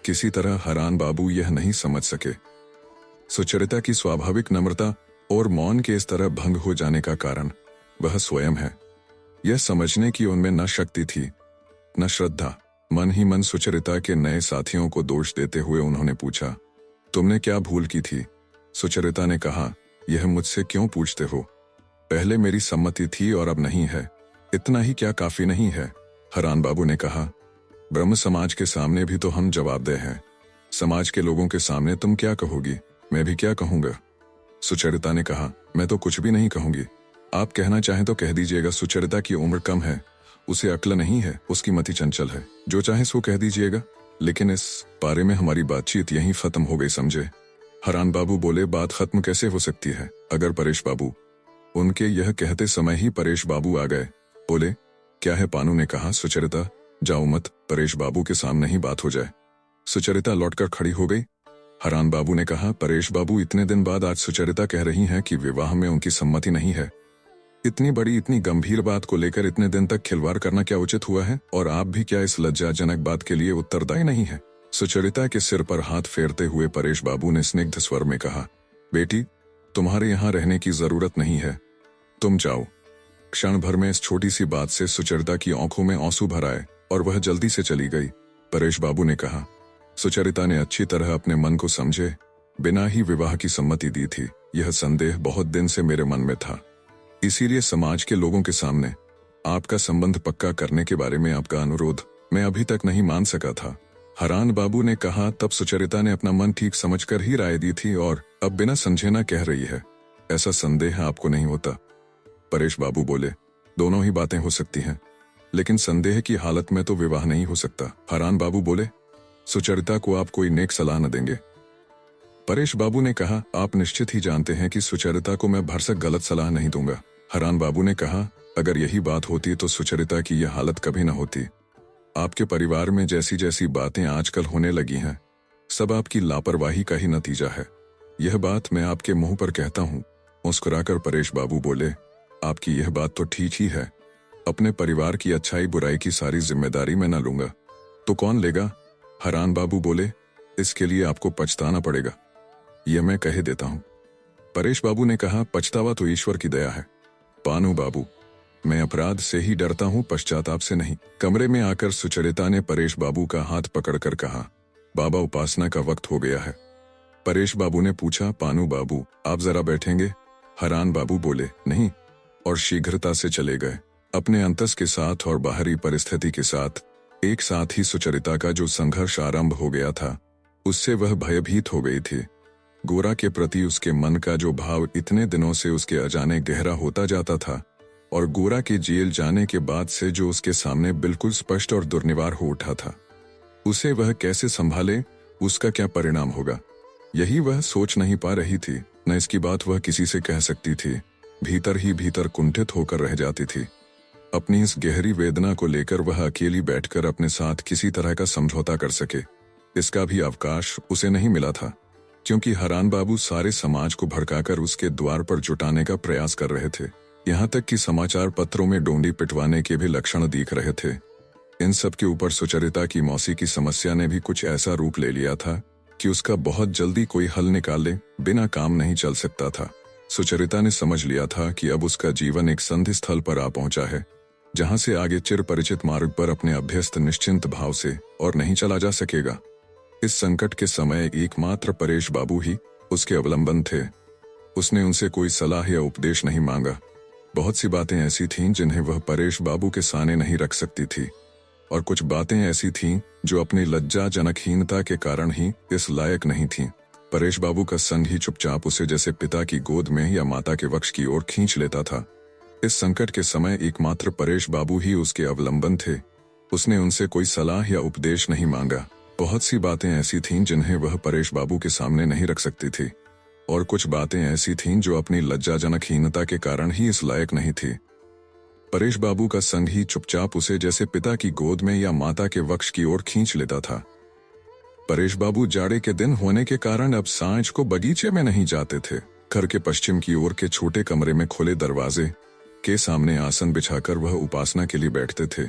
किसी तरह हरान बाबू यह नहीं समझ सके। सुचरिता की स्वाभाविक नम्रता और मौन के इस तरह भंग हो जाने का कारण वह स्वयं है। यह समझने की उनमें न शक्ति थी न श्रद्धा। मन ही मन सुचरिता के नए साथियों को दोष देते हुए उन्होंने पूछा, तुमने क्या भूल की थी? सुचरिता ने कहा, यह मुझसे क्यों पूछते हो? पहले मेरी सम्मति थी और अब नहीं है। इतना ही क्या काफी नहीं है? हरान बाबू ने कहा, ब्रह्म समाज के सामने भी तो हम जवाबदेह हैं। समाज के लोगों के सामने तुम क्या कहोगी? मैं भी क्या कहूंगा? सुचरिता ने कहा, मैं तो कुछ भी नहीं कहूंगी। आप कहना चाहें तो कह दीजिएगा। सुचरिता की उम्र कम है, उसे अक्ल नहीं है, उसकी मति चंचल है। जो चाहे सो कह दीजिएगा। लेकिन इस बारे में हमारी बातचीत यहीं खत्म हो गई, समझे? हरान बाबू बोले, बात खत्म कैसे हो सकती है अगर परेश बाबू। उनके यह कहते समय ही परेश बाबू आ गए। बोले, क्या है? पानू ने कहा, सुचरिता जाओ मत, परेश बाबू के सामने ही बात हो जाए। सुचरिता लौटकर खड़ी हो गई। हरान बाबू ने कहा, परेश बाबू इतने दिन बाद आज सुचरिता कह रही हैं कि विवाह में उनकी सम्मति नहीं है। इतनी बड़ी इतनी गंभीर बात को लेकर इतने दिन तक खिलवाड़ करना क्या उचित हुआ है? और आप भी क्या इस लज्जाजनक बात के लिए उत्तरदायी नहीं है? सुचरिता के सिर पर हाथ फेरते हुए परेश बाबू ने स्निग्ध स्वर में कहा, बेटी, तुम्हारे यहाँ रहने की जरूरत नहीं है, तुम जाओ। क्षण भर में इस छोटी सी बात से सुचरिता की आंखों में आंसू भर आए और वह जल्दी से चली गई। परेश बाबू ने कहा, सुचरिता ने अच्छी तरह अपने मन को समझे बिना ही विवाह की सम्मति दी थी। यह संदेह बहुत दिन से मेरे मन में था, इसीलिए समाज के लोगों के सामने आपका संबंध पक्का करने के बारे में आपका अनुरोध मैं अभी तक नहीं मान सका था। हरान बाबू ने कहा, तब सुचरिता ने अपना मन ठीक समझकर ही राय दी थी और अब बिना समझे ना कह रही है। ऐसा संदेह आपको नहीं होता? परेश बाबू बोले, दोनों ही बातें हो सकती हैं, लेकिन संदेह की हालत में तो विवाह नहीं हो सकता। हरान बाबू बोले, सुचरिता को आप कोई नेक सलाह न देंगे? परेश बाबू ने कहा, आप निश्चित ही जानते हैं कि सुचरिता को मैं भरसक गलत सलाह नहीं दूंगा। हरान बाबू ने कहा, अगर यही बात होती तो सुचरिता की यह हालत कभी न होती। आपके परिवार में जैसी जैसी बातें आजकल होने लगी हैं, सब आपकी लापरवाही का ही नतीजा है। यह बात मैं आपके मुंह पर कहता हूं। मुस्कुराकर परेश बाबू बोले, आपकी यह बात तो ठीक ही है। अपने परिवार की अच्छाई बुराई की सारी जिम्मेदारी मैं न लूंगा तो कौन लेगा? हरान बाबू बोले, इसके लिए आपको पछताना पड़ेगा, यह मैं कह देता हूं। परेश बाबू ने कहा, पछतावा तो ईश्वर की दया है। पानू बाबू, मैं अपराध से ही डरता हूं, पश्चाताप से नहीं। कमरे में आकर सुचरिता ने परेश बाबू का हाथ पकड़कर कहा, बाबा, उपासना का वक्त हो गया है। परेश बाबू ने पूछा, पानू बाबू आप जरा बैठेंगे? हरान बाबू बोले, नहीं, और शीघ्रता से चले गए। अपने अंतस के साथ और बाहरी परिस्थिति के साथ एक साथ ही सुचरिता का जो संघर्ष आरंभ हो गया था, उससे वह भयभीत हो गई थी। गोरा के प्रति उसके मन का जो भाव इतने दिनों से उसके अजाने गहरा होता जाता था, और गोरा के जेल जाने के बाद से जो उसके सामने बिल्कुल स्पष्ट और दुर्निवार हो उठा था, उसे वह कैसे संभाले, उसका क्या परिणाम होगा, यही वह सोच नहीं पा रही थी। न इसकी बात वह किसी से कह सकती थी, भीतर ही भीतर कुंठित होकर रह जाती थी। अपनी इस गहरी वेदना को लेकर वह अकेली बैठकर अपने साथ किसी तरह का समझौता कर सके, इसका भी अवकाश उसे नहीं मिला था, क्योंकि हरान बाबू सारे समाज को भड़काकर उसके द्वार पर जुटाने का प्रयास कर रहे थे। यहाँ तक कि समाचार पत्रों में डोंडी पिटवाने के भी लक्षण दिख रहे थे। इन सब के ऊपर सुचरिता की मौसी की समस्या ने भी कुछ ऐसा रूप ले लिया था कि उसका बहुत जल्दी कोई हल निकाले बिना काम नहीं चल सकता था। सुचरिता ने समझ लिया था कि अब उसका जीवन एक संधि स्थल पर आ पहुंचा है, जहां से आगे चिर परिचित मार्ग पर अपने अभ्यस्त निश्चिंत भाव से और नहीं चला जा सकेगा। इस संकट के समय एकमात्र परेश बाबू ही उसके अवलंबन थे। उसने उनसे कोई सलाह या उपदेश नहीं मांगा। बहुत सी बातें ऐसी थीं जिन्हें वह परेश बाबू के सामने नहीं रख सकती थी, और कुछ बातें ऐसी थीं जो अपनी लज्जाजनकहीनता के कारण ही इस लायक नहीं थीं। परेश बाबू का संग ही चुपचाप उसे जैसे पिता की गोद में या माता के वक्ष की ओर खींच लेता था। इस संकट के समय एकमात्र परेश बाबू ही उसके अवलंबन थे। उसने उनसे कोई सलाह या उपदेश नहीं मांगा। बहुत सी बातें ऐसी थीं जिन्हें वह परेश बाबू के सामने नहीं रख सकती थी, और कुछ बातें ऐसी थीं जो अपनी लज्जाजनकहीनता के कारण ही इस लायक नहीं थी। परेश बाबू का संग ही चुपचाप उसे जैसे पिता की गोद में या माता के वक्ष की ओर खींच लेता था। परेश बाबू जाड़े के दिन होने के कारण अब सांझ को बगीचे में नहीं जाते थे। घर के पश्चिम की ओर के छोटे कमरे में खुले दरवाजे के सामने आसन बिछाकर वह उपासना के लिए बैठते थे।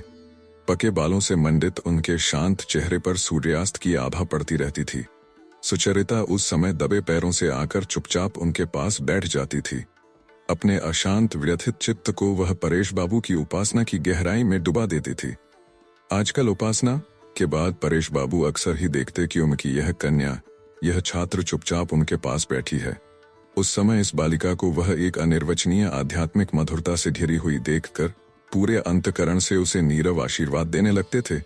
पके बालों से मंडित उनके शांत चेहरे पर सूर्यास्त की आभा पड़ती रहती थी। सुचरिता उस समय दबे पैरों से आकर चुपचाप उनके पास बैठ जाती थी। अपने अशांत व्यथित चित्त को वह परेश बाबू की उपासना की गहराई में डुबा देती थी। आजकल उपासना के बाद परेश बाबू अक्सर ही देखते कि उनकी यह कन्या, यह छात्र चुपचाप उनके पास बैठी है। उस समय इस बालिका को वह एक अनिर्वचनीय आध्यात्मिक मधुरता से घिरी हुई देखकर पूरे अंतकरण से उसे नीरव आशीर्वाद देने लगते थे।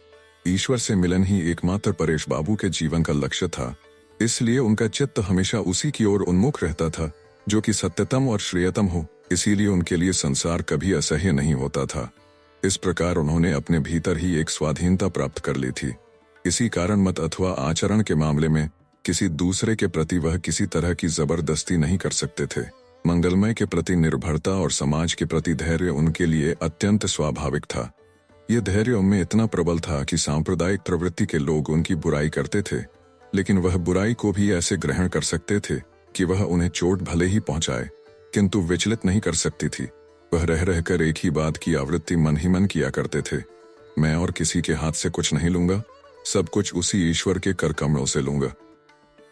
ईश्वर से मिलन ही एकमात्र परेश बाबू के जीवन का लक्ष्य था, इसलिए उनका चित्त हमेशा उसी की ओर उन्मुख रहता था जो कि सत्यतम और श्रेयतम हो। इसीलिए उनके लिए संसार कभी असह्य नहीं होता था। इस प्रकार उन्होंने अपने भीतर ही एक स्वाधीनता प्राप्त कर ली थी। किसी कारण मत अथवा आचरण के मामले में किसी दूसरे के प्रति वह किसी तरह की जबरदस्ती नहीं कर सकते थे। मंगलमय के प्रति निर्भरता और समाज के प्रति धैर्य उनके लिए अत्यंत स्वाभाविक था। यह धैर्य उनमें इतना प्रबल था कि सांप्रदायिक प्रवृत्ति के लोग उनकी बुराई करते थे, लेकिन वह बुराई को भी ऐसे ग्रहण कर सकते थे कि वह उन्हें चोट भले ही पहुंचाए, किंतु विचलित नहीं कर सकती थी। वह रह रहकर एक ही बात की आवृत्ति मन ही मन किया करते थे, मैं और किसी के हाथ से कुछ नहीं लूंगा, सब कुछ उसी ईश्वर के कर कमलों से लूंगा।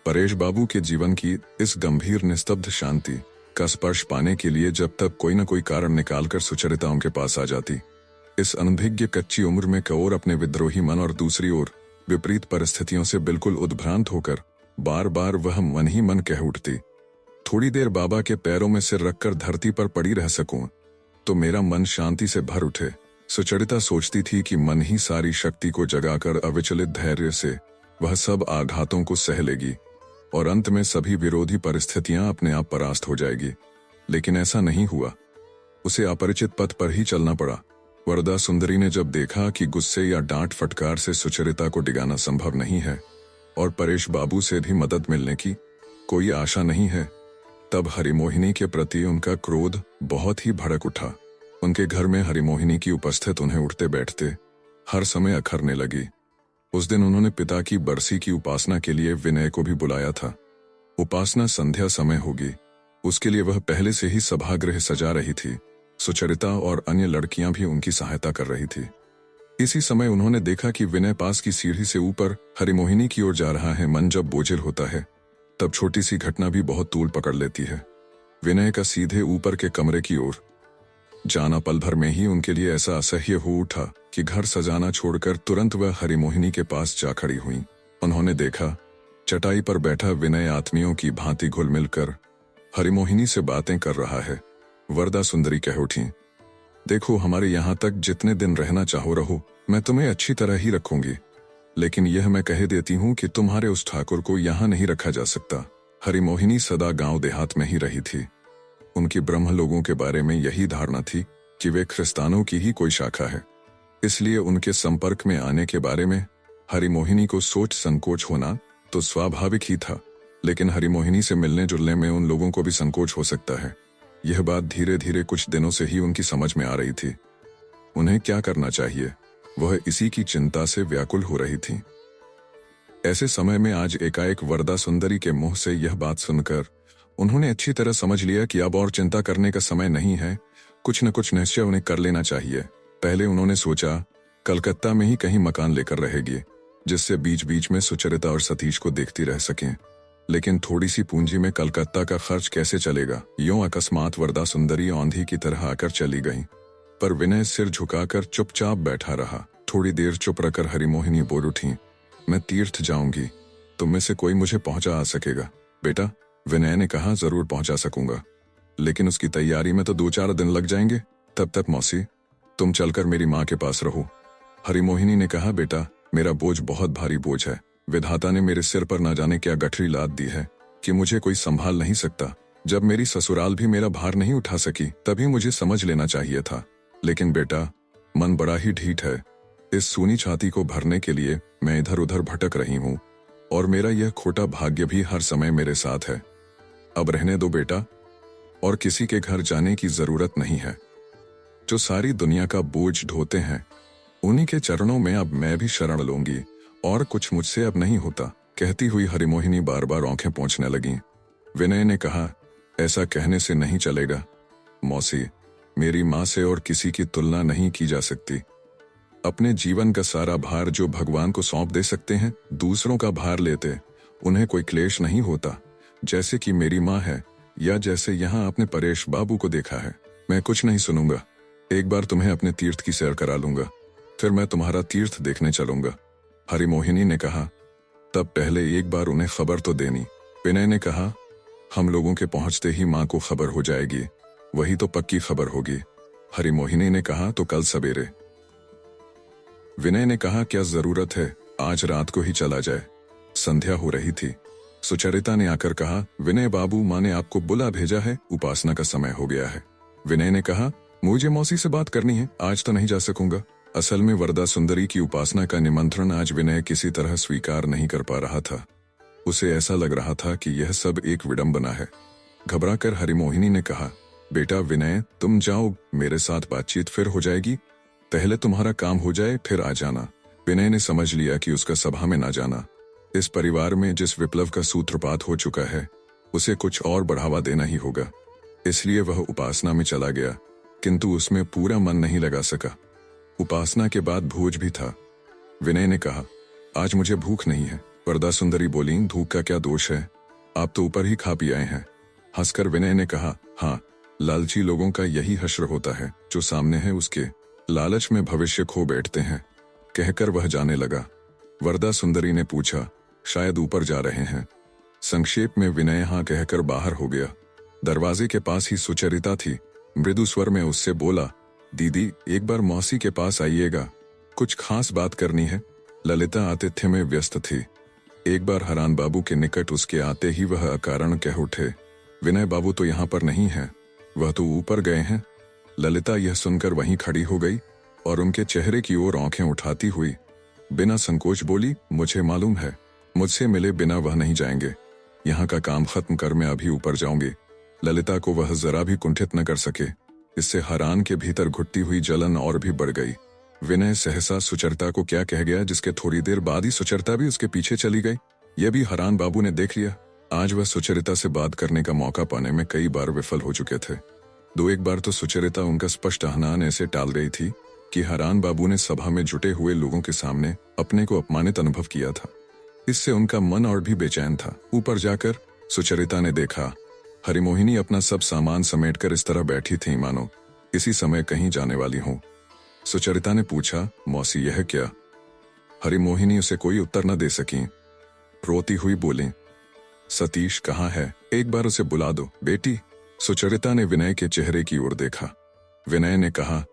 परेश बाबू के जीवन की इस गंभीर निस्तब्ध शांति का स्पर्श पाने के लिए जब तक कोई न कोई कारण निकालकर सुचरिता उनके पास आ जाती। इस अनभिज्ञ कच्ची उम्र में कौर अपने विद्रोही मन और दूसरी ओर विपरीत परिस्थितियों से बिल्कुल उद्भ्रांत होकर बार बार वह मन ही मन कह उठती, थोड़ी देर बाबा के पैरों में सिर रखकर धरती पर पड़ी रह सकूं तो मेरा मन शांति से भर उठे। सुचरिता सोचती थी कि मन ही सारी शक्ति को जगाकर अविचलित धैर्य से वह सब आघातों को सह लेगी और अंत में सभी विरोधी परिस्थितियां अपने आप परास्त हो जाएगी। लेकिन ऐसा नहीं हुआ। उसे अपरिचित पथ पर ही चलना पड़ा। वरदा सुंदरी ने जब देखा कि गुस्से या डांट फटकार से सुचरिता को डिगाना संभव नहीं है और परेश बाबू से भी मदद मिलने की कोई आशा नहीं है, तब हरिमोहिनी के प्रति उनका क्रोध बहुत ही भड़क उठा। उनके घर में हरिमोहिनी की उपस्थित उन्हें उठते बैठते हर समय अखरने लगी। उस दिन उन्होंने पिता की बरसी की उपासना के लिए विनय को भी बुलाया था। उपासना संध्या समय होगी, उसके लिए वह पहले से ही सभागृह सजा रही थी। सुचरिता और अन्य लड़कियां भी उनकी सहायता कर रही थी। इसी समय उन्होंने देखा कि विनय पास की सीढ़ी से ऊपर हरिमोहिनी की ओर जा रहा है। मन जब बोझिल होता है तब छोटी सी घटना भी बहुत तूल पकड़ लेती है। विनय का सीधे ऊपर के कमरे की ओर जाना पल भर में ही उनके लिए ऐसा असह्य हो उठा कि घर सजाना छोड़कर तुरंत वह हरिमोहिनी के पास जा खड़ी हुई। उन्होंने देखा चटाई पर बैठा विनय आत्मियों की भांति घुल मिलकर हरिमोहिनी से बातें कर रहा है। वरदा सुंदरी कह उठी, देखो हमारे यहाँ तक जितने दिन रहना चाहो रहो, मैं तुम्हें अच्छी तरह ही रखूंगी, लेकिन यह मैं कह देती हूँ कि तुम्हारे उस ठाकुर को यहाँ नहीं रखा जा सकता। हरिमोहिनी सदा गांव देहात में ही रही थी। उनकी ब्रह्म लोगों के बारे में यही धारणा थी कि वे ख्रिस्तानों की ही कोई शाखा है, इसलिए उनके संपर्क में आने के बारे में हरिमोहिनी को सोच संकोच होना तो स्वाभाविक ही था, लेकिन हरिमोहिनी से मिलने जुलने में उन लोगों को भी संकोच हो सकता है। यह बात धीरे धीरे कुछ दिनों से ही उनकी समझ में आ रही थी। उन्हें क्या करना चाहिए, वह इसी की चिंता से व्याकुल हो रही थी। ऐसे समय में आज एकाएक वरदा सुंदरी के मुंह से यह बात सुनकर उन्होंने अच्छी तरह समझ लिया कि अब और चिंता करने का समय नहीं है, कुछ न कुछ निश्चय उन्हें कर लेना चाहिए। पहले उन्होंने सोचा कलकत्ता में ही कहीं मकान लेकर रहेगी, जिससे बीच बीच में सुचरिता और सतीश को देखती रह सकें, लेकिन थोड़ी सी पूंजी में कलकत्ता का खर्च कैसे चलेगा। यूं अकस्मात वरदा सुंदरी औंधी की तरह आकर चली गई, पर विनय सिर झुकाकर चुपचाप बैठा रहा। थोड़ी देर चुप रहकर हरिमोहिनी बोल उठी, मैं तीर्थ जाऊंगी, तुम में से कोई मुझे पहुंचा आ सकेगा? बेटा, विनय ने कहा, जरूर पहुंचा सकूंगा, लेकिन उसकी तैयारी में तो 2-4 दिन लग जाएंगे। तब तक मौसी तुम चलकर मेरी माँ के पास रहो। हरिमोहिनी ने कहा, बेटा मेरा बोझ बहुत भारी बोझ है। विधाता ने मेरे सिर पर न जाने क्या गठरी लाद दी है कि मुझे कोई संभाल नहीं सकता। जब मेरी ससुराल भी मेरा भार नहीं उठा सकी तभी मुझे समझ लेना चाहिए था, लेकिन बेटा मन बड़ा ही ढीठ है। इस सूनी छाती को भरने के लिए मैं इधर उधर भटक रही हूँ और मेरा यह खोटा भाग्य भी हर समय मेरे साथ है। अब रहने दो बेटा, और किसी के घर जाने की जरूरत नहीं है। जो सारी दुनिया का बोझ ढोते हैं उन्हीं के चरणों में अब मैं भी शरण लूंगी, और कुछ मुझसे अब नहीं होता। कहती हुई हरिमोहिनी बार बार आंखें पोंछने लगी। विनय ने कहा, ऐसा कहने से नहीं चलेगा मौसी, मेरी माँ से और किसी की तुलना नहीं की जा सकती। अपने जीवन का सारा भार जो भगवान को सौंप दे सकते हैं, दूसरों का भार लेते उन्हें कोई क्लेश नहीं होता, जैसे कि मेरी माँ है, या जैसे यहाँ आपने परेश बाबू को देखा है। मैं कुछ नहीं सुनूंगा, एक बार तुम्हें अपने तीर्थ की सैर करा लूंगा, फिर मैं तुम्हारा तीर्थ देखने चलूंगा। हरिमोहिनी ने कहा, तब पहले एक बार उन्हें खबर तो देनी। विनय ने कहा, हम लोगों के पहुंचते ही माँ को खबर हो जाएगी, वही तो पक्की खबर होगी। हरिमोहिनी ने कहा, तो कल सवेरे। विनय ने कहा, क्या जरूरत है, आज रात को ही चला जाए। संध्या हो रही थी। सुचरिता ने आकर कहा, विनय बाबू, माँ ने आपको बुला भेजा है, उपासना का समय हो गया है। विनय ने कहा, मुझे मौसी से बात करनी है, आज तो नहीं जा सकूंगा। असल में वरदा सुंदरी की उपासना का निमंत्रण आज विनय किसी तरह स्वीकार नहीं कर पा रहा था। उसे ऐसा लग रहा था कि यह सब एक विडंबना है। घबराकर हरिमोहिनी ने कहा, बेटा विनय, तुम जाओ, मेरे साथ बातचीत फिर हो जाएगी, पहले तुम्हारा काम हो जाए फिर आ जाना। विनय ने समझ लिया कि उसका सभा में ना जाना, इस परिवार में जिस विप्लव का सूत्रपात हो चुका है, उसे कुछ और बढ़ावा देना ही होगा। इसलिए वह उपासना में चला गया, किंतु उसमें पूरा मन नहीं लगा सका। उपासना के बाद भोज भी था। विनय ने कहा, आज मुझे भूख नहीं है। वरदा सुंदरी बोली, भूख का क्या दोष है, आप तो ऊपर ही खा पी आए हैं। हंसकर विनय ने कहा, हाँ, लालची लोगों का यही हश्र होता है, जो सामने है उसके लालच में भविष्य खो बैठते हैं। कहकर वह जाने लगा। वरदा सुंदरी ने पूछा, शायद ऊपर जा रहे हैं। संक्षेप में विनय हाँ कहकर बाहर हो गया। दरवाजे के पास ही सुचरिता थी। मृदु स्वर में उससे बोला, दीदी, एक बार मौसी के पास आइएगा, कुछ खास बात करनी है। ललिता आतिथ्य में व्यस्त थी। एक बार हरान बाबू के निकट उसके आते ही वह अकारण कह उठे, विनय बाबू तो यहाँ पर नहीं है, वह तो ऊपर गए हैं। ललिता यह सुनकर वहीं खड़ी हो गई और उनके चेहरे की ओर आंखें उठाती हुई बिना संकोच बोली, मुझे मालूम है, मुझसे मिले बिना वह नहीं जाएंगे। यहाँ का काम खत्म कर मैं अभी ऊपर जाऊंगी। ललिता को वह जरा भी कुंठित न कर सके। इससे हरान के भीतर घुटती हुई जलन और भी बढ़ गई। विनय सहसा सुचरिता को क्या कह गया, जिसके थोड़ी देर बाद ही सुचरिता भी उसके पीछे चली गई। यह भी हरान बाबू ने देख लिया। आज वह सुचरिता से बात करने का मौका पाने में कई बार विफल हो चुके थे। दो एक बार तो सुचरिता उनका स्पष्ट आह्वान ऐसे टाल गई थी कि हरान बाबू ने सभा में जुटे हुए लोगों के सामने अपने को अपमानित अनुभव किया था। इससे उनका मन और भी बेचैन था। ऊपर जाकर सुचरिता ने देखा, हरिमोहिनी अपना सब सामान समेटकर इस तरह बैठी थी मानो इसी समय कहीं जाने वाली हो। सुचरिता ने पूछा, मौसी यह क्या? हरिमोहिनी उसे कोई उत्तर न दे सकी। रोती हुई बोली, सतीश कहाँ है, एक बार उसे बुला दो बेटी। सुचरिता ने विनय के चेहरे की ओर देखा। विनय ने कहा,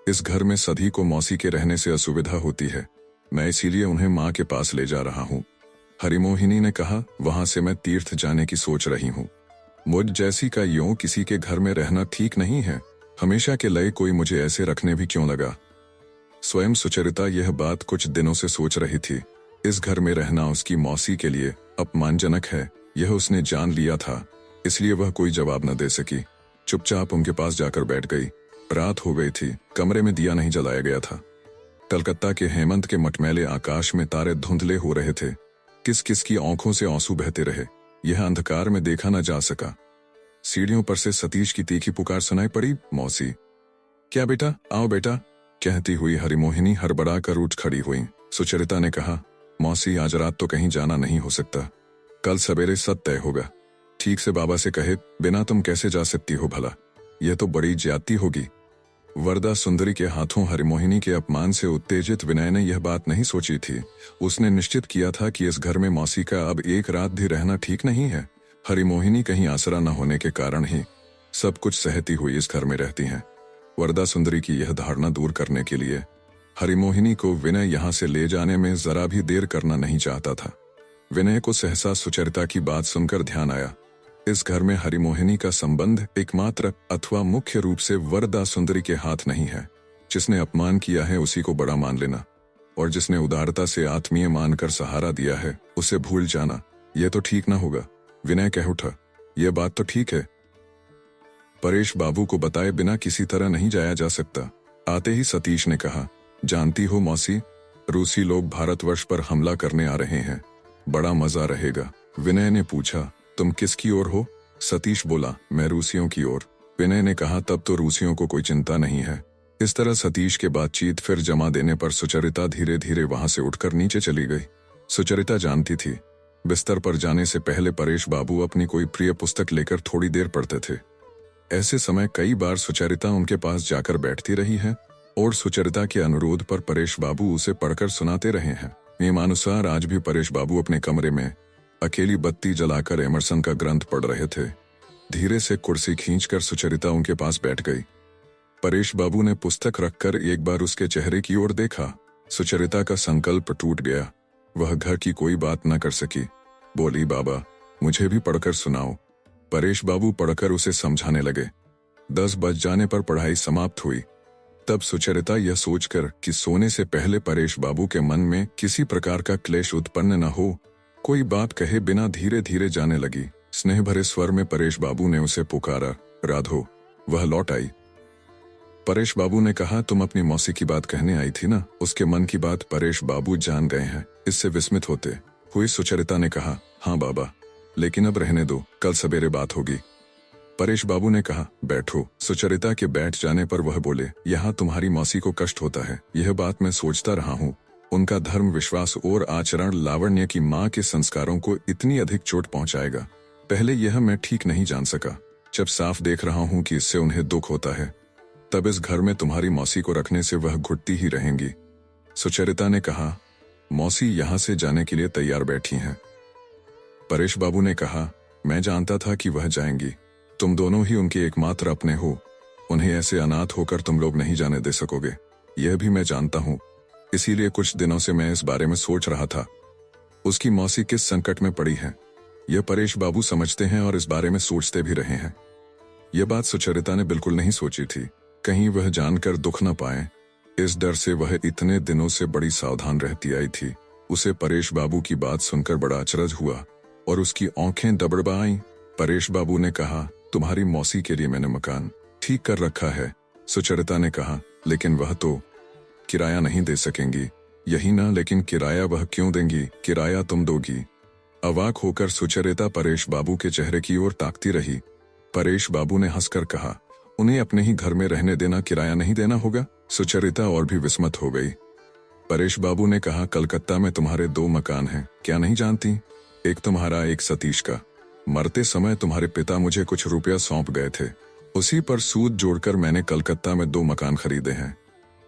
इस घर में सधी को मौसी के रहने से असुविधा होती है, मैं इसीलिए उन्हें माँ के पास ले जा रहा हूँ। हरिमोहिनी ने कहा, वहां से मैं तीर्थ जाने की सोच रही हूँ। मुझ जैसी का यूं किसी के घर में रहना ठीक नहीं है, हमेशा के लिए कोई मुझे ऐसे रखने भी क्यों लगा। स्वयं सुचरिता यह बात कुछ दिनों से सोच रही थी। इस घर में रहना उसकी मौसी के लिए अपमानजनक है, यह उसने जान लिया था, इसलिए वह कोई जवाब न दे सकी। चुपचाप उनके पास जाकर बैठ गई। रात हो गई थी, कमरे में दिया नहीं जलाया गया था। कलकत्ता के हेमंत के मटमैले आकाश में तारे धुंधले हो रहे थे। किस किस की आंखों से आंसू बहते रहे, यह अंधकार में देखा न जा सका। सीढ़ियों पर से सतीश की तीखी पुकार सुनाई पड़ी, मौसी। क्या बेटा, आओ बेटा, कहती हुई हरिमोहिनी हड़बड़ा कर उठ खड़ी हुई। सुचरिता ने कहा, मौसी आज रात तो कहीं जाना नहीं हो सकता, कल सवेरे सब तय होगा। ठीक से बाबा से कहे बिना तुम कैसे जा सकती हो भला, यह तो बड़ी ज्यादती होगी। वरदा सुंदरी के हाथों हरिमोहिनी के अपमान से उत्तेजित विनय ने यह बात नहीं सोची थी। उसने निश्चित किया था कि इस घर में मौसी का अब एक रात भी रहना ठीक नहीं है। हरिमोहिनी कहीं आसरा न होने के कारण ही सब कुछ सहती हुई इस घर में रहती हैं। वरदा सुंदरी की यह धारणा दूर करने के लिए हरिमोहिनी को विनय यहाँ से ले जाने में जरा भी देर करना नहीं चाहता था। विनय को सहसा सुचरिता की बात सुनकर ध्यान आया, इस घर में हरिमोहिनी का संबंध एकमात्र अथवा मुख्य रूप से वरदा सुंदरी के हाथ नहीं है। जिसने अपमान किया है उसी को बड़ा मान लेना, और जिसने उदारता से आत्मीय मानकर सहारा दिया है उसे भूल जाना, यह तो ठीक ना होगा। विनय कह उठा, यह बात तो ठीक है, परेश बाबू को बताए बिना किसी तरह नहीं जाया जा सकता। आते ही सतीश ने कहा, जानती हो मौसी, रूसी लोग भारतवर्ष पर हमला करने आ रहे हैं, बड़ा मजा रहेगा। विनय ने पूछा, तुम किसकी ओर हो? सतीश बोला, मैं रूसियों की ओर। विनय ने कहा, तब तो रूसियों को कोई चिंता नहीं है। इस तरह सतीश के बातचीत फिर जमा देने पर सुचरिता धीरे धीरे वहां से उठकर नीचे चली गई। सुचरिता जानती थी, बिस्तर पर जाने से पहले परेश बाबू अपनी कोई प्रिय पुस्तक लेकर थोड़ी देर पढ़ते थे। ऐसे समय कई बार सुचरिता उनके पास जाकर बैठती रही है और सुचरिता के अनुरोध पर परेश बाबू उसे पढ़कर सुनाते रहे हैं। नियमानुसार आज भी परेश बाबू अपने कमरे में अकेली बत्ती जलाकर एमरसन का ग्रंथ पढ़ रहे थे। धीरे से कुर्सी खींचकर सुचरिता उनके पास बैठ गई। परेश बाबू ने पुस्तक रखकर एक बार उसके चेहरे की ओर देखा। सुचरिता का संकल्प टूट गया। वह घर की कोई बात न कर सकी। बोली, बाबा मुझे भी पढ़कर सुनाओ। परेश बाबू पढ़कर उसे समझाने लगे। 10 बज जाने पर पढ़ाई समाप्त हुई। तब सुचरिता यह सोचकर कि सोने से पहले परेश बाबू के मन में किसी प्रकार का क्लेश उत्पन्न न हो, कोई बात कहे बिना धीरे धीरे जाने लगी। स्नेह भरे स्वर में परेश बाबू ने उसे पुकारा, राधो। वह लौट आई। परेश बाबू ने कहा, तुम अपनी मौसी की बात कहने आई थी ना। उसके मन की बात परेश बाबू जान गए हैं। इससे विस्मित होते हुई सुचरिता ने कहा, हाँ बाबा, लेकिन अब रहने दो, कल सवेरे बात होगी। परेश बाबू ने कहा, बैठो। सुचरिता के बैठ जाने पर वह बोले, यहाँ तुम्हारी मौसी को कष्ट होता है, यह बात मैं सोचता रहा हूँ। उनका धर्म, विश्वास और आचरण लावण्य की माँ के संस्कारों को इतनी अधिक चोट पहुंचाएगा। पहले यह मैं ठीक नहीं जान सका। जब साफ देख रहा हूँ कि इससे उन्हें दुख होता है, तब इस घर में तुम्हारी मौसी को रखने से वह घुटती ही रहेंगी। सुचरिता ने कहा, मौसी यहाँ से जाने के लिए तैयार बैठी हैं। परेश बाबू ने कहा, मैं जानता था कि वह जाएंगी। तुम दोनों ही उनके एकमात्र अपने हो। उन्हें ऐसे अनाथ होकर तुम लोग नहीं जाने दे सकोगे, यह भी मैं जानता हूँ। इसीलिए कुछ दिनों से मैं इस बारे में सोच रहा था। उसकी मौसी किस संकट में पड़ी है, यह परेश बाबू समझते हैं और इस बारे में सोचते भी रहे हैं। यह बात सुचरिता ने बिल्कुल नहीं सोची थी। कहीं वह जानकर दुख न पाए, इस डर से वह इतने दिनों से बड़ी सावधान रहती आई थी। उसे परेश बाबू की बात सुनकर बड़ा अचरज हुआ और उसकी आंखें दबड़बा आईं। परेश बाबू ने कहा, तुम्हारी मौसी के लिए मैंने मकान ठीक कर रखा है। सुचरिता ने कहा, लेकिन वह तो किराया नहीं दे सकेंगी। यही ना, लेकिन किराया वह क्यों देंगी? किराया तुम दोगी। अवाक होकर सुचरिता परेश बाबू के चेहरे की ओर ताकती रही। परेश बाबू ने हंसकर कहा, उन्हें अपने ही घर में रहने देना, किराया नहीं देना होगा। सुचरिता और भी विस्मित हो गई। परेश बाबू ने कहा, कलकत्ता में तुम्हारे 2 मकान हैं, क्या नहीं जानती? एक तुम्हारा, एक सतीश का। मरते समय तुम्हारे पिता मुझे कुछ रुपया सौंप गए थे, उसी पर सूद जोड़कर मैंने कलकत्ता में 2 मकान खरीदे हैं।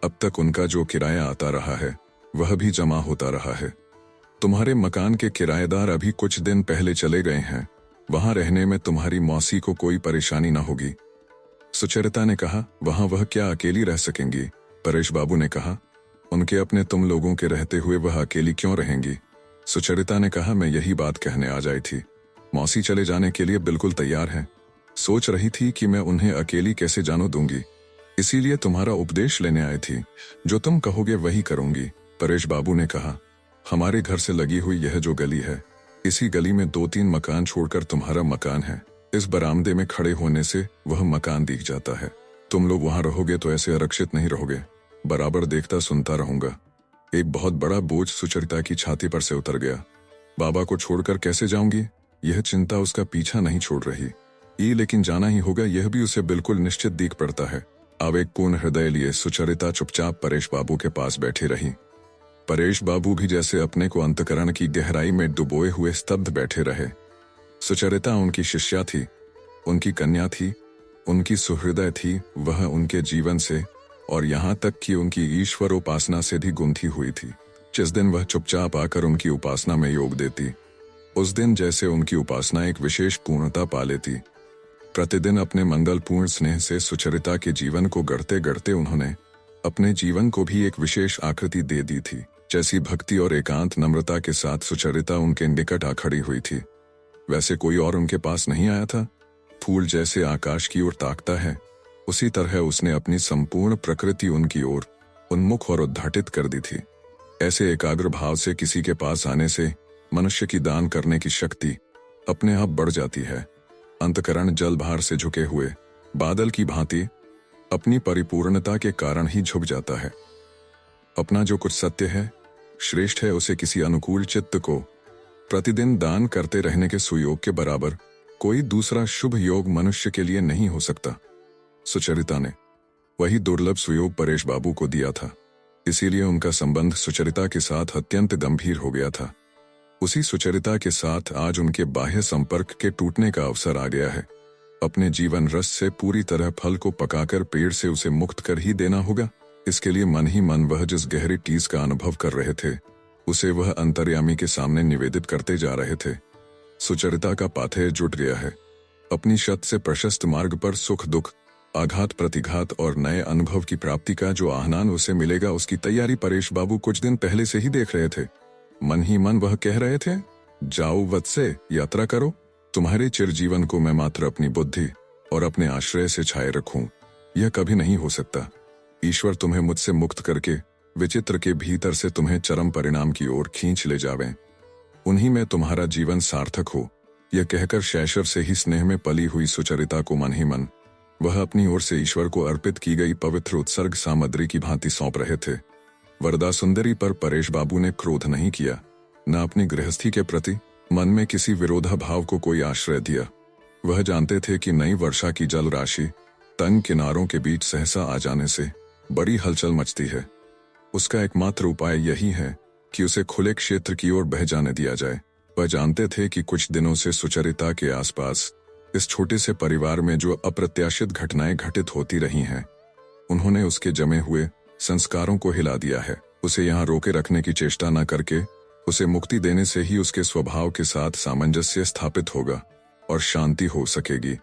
अब तक उनका जो किराया आता रहा है वह भी जमा होता रहा है। तुम्हारे मकान के किराएदार अभी कुछ दिन पहले चले गए हैं। वहां रहने में तुम्हारी मौसी को कोई परेशानी न होगी। सुचरिता ने कहा, वहां वह क्या अकेली रह सकेंगी? परेश बाबू ने कहा, उनके अपने तुम लोगों के रहते हुए वह अकेली क्यों रहेंगी? सुचरिता ने कहा, मैं यही बात कहने आ जाई थी। मौसी चले जाने के लिए बिल्कुल तैयार हैं। सोच रही थी कि मैं उन्हें अकेली कैसे जाने दूंगी, इसीलिए तुम्हारा उपदेश लेने आई थी। जो तुम कहोगे वही करूंगी। परेश बाबू ने कहा, हमारे घर से लगी हुई यह जो गली है, इसी गली में 2-3 मकान छोड़कर तुम्हारा मकान है। इस बरामदे में खड़े होने से वह मकान दिख जाता है। तुम लोग वहां रहोगे तो ऐसे आरक्षित नहीं रहोगे, बराबर देखता सुनता रहूंगा। एक बहुत बड़ा बोझ सुचरिता की छाती पर से उतर गया। बाबा को छोड़कर कैसे जाऊंगी, यह चिंता उसका पीछा नहीं छोड़ रही। लेकिन जाना ही होगा, यह भी उसे बिल्कुल निश्चित दिख पड़ता है। आवेगपूर्ण हृदय लिए सुचरिता चुपचाप परेश बाबू के पास बैठी रही। परेश बाबू भी जैसे अपने को अंतकरण की गहराई में डुबोए हुए स्तब्ध बैठे रहे। सुचरिता उनकी शिष्या थी, उनकी कन्या थी, उनकी सुहृदय थी। वह उनके जीवन से और यहाँ तक कि उनकी ईश्वर उपासना से भी गुंथी हुई थी। जिस दिन वह चुपचाप आकर उनकी उपासना में योग देती, उस दिन जैसे उनकी उपासना एक विशेष पूर्णता पा लेती। प्रतिदिन अपने मंगलपूर्ण स्नेह से सुचरिता के जीवन को गढ़ते गढ़ते उन्होंने अपने जीवन को भी एक विशेष आकृति दे दी थी। जैसी भक्ति और एकांत नम्रता के साथ सुचरिता उनके निकट आ खड़ी हुई थी, वैसे कोई और उनके पास नहीं आया था। फूल जैसे आकाश की ओर ताकता है, उसी तरह उसने अपनी संपूर्ण प्रकृति उनकी ओर उन्मुख और उद्घाटित कर दी थी। ऐसे एकाग्र भाव से किसी के पास आने से मनुष्य की दान करने की शक्ति अपने आप बढ़ जाती है। अंतकरण जलभार से झुके हुए बादल की भांति अपनी परिपूर्णता के कारण ही झुक जाता है। अपना जो कुछ सत्य है, श्रेष्ठ है, उसे किसी अनुकूल चित्त को प्रतिदिन दान करते रहने के सुयोग के बराबर कोई दूसरा शुभ योग मनुष्य के लिए नहीं हो सकता। सुचरिता ने वही दुर्लभ सुयोग परेश बाबू को दिया था, इसीलिए उनका संबंध सुचरिता के साथ अत्यंत गंभीर हो गया था। उसी सुचरिता के साथ आज उनके बाह्य संपर्क के टूटने का अवसर आ गया है। अपने जीवन रस से पूरी तरह फल को पकाकर पेड़ से उसे मुक्त कर ही देना होगा। इसके लिए मन ही मन वह जिस गहरी टीस का अनुभव कर रहे थे, उसे वह अंतर्यामी के सामने निवेदित करते जा रहे थे। सुचरिता का पाथेय जुट गया है। अपनी शत से प्रशस्त मार्ग पर सुख दुख, आघात प्रतिघात और नए अनुभव की प्राप्ति का जो आह्वान उसे मिलेगा, उसकी तैयारी परेश बाबू कुछ दिन पहले से ही देख रहे थे। मन ही मन वह कह रहे थे, जाओ वत्से, यात्रा करो। तुम्हारे चिरजीवन को मैं मात्र अपनी बुद्धि और अपने आश्रय से छाए रखूं, यह कभी नहीं हो सकता। ईश्वर तुम्हें मुझसे मुक्त करके विचित्र के भीतर से तुम्हें चरम परिणाम की ओर खींच ले जावे। उन्हीं में तुम्हारा जीवन सार्थक हो, यह कहकर शैशव से ही स्नेह में पली हुई सुचरिता को मन ही मन वह अपनी ओर से ईश्वर को अर्पित की गई पवित्र उत्सर्ग सामग्री की भांति सौंप रहे थे। वरदा सुंदरी पर परेश बाबू ने क्रोध नहीं किया, न अपनी गृहस्थी के प्रति मन में किसी विरोधाभाव को कोई आश्रय दिया। वह जानते थे कि नई वर्षा की जल राशि तंग किनारों के बीच सहसा आ जाने से बड़ी हलचल मचती है। उसका एकमात्र उपाय यही है कि उसे खुले क्षेत्र की ओर बह जाने दिया जाए। वह जानते थे कि कुछ दिनों से सुचरिता के आसपास इस छोटे से परिवार में जो अप्रत्याशित घटनाएं घटित होती रही हैं, उन्होंने उसके जमे हुए संस्कारों को हिला दिया है। उसे यहाँ रोके रखने की चेष्टा न करके उसे मुक्ति देने से ही उसके स्वभाव के साथ सामंजस्य स्थापित होगा और शांति हो सकेगी।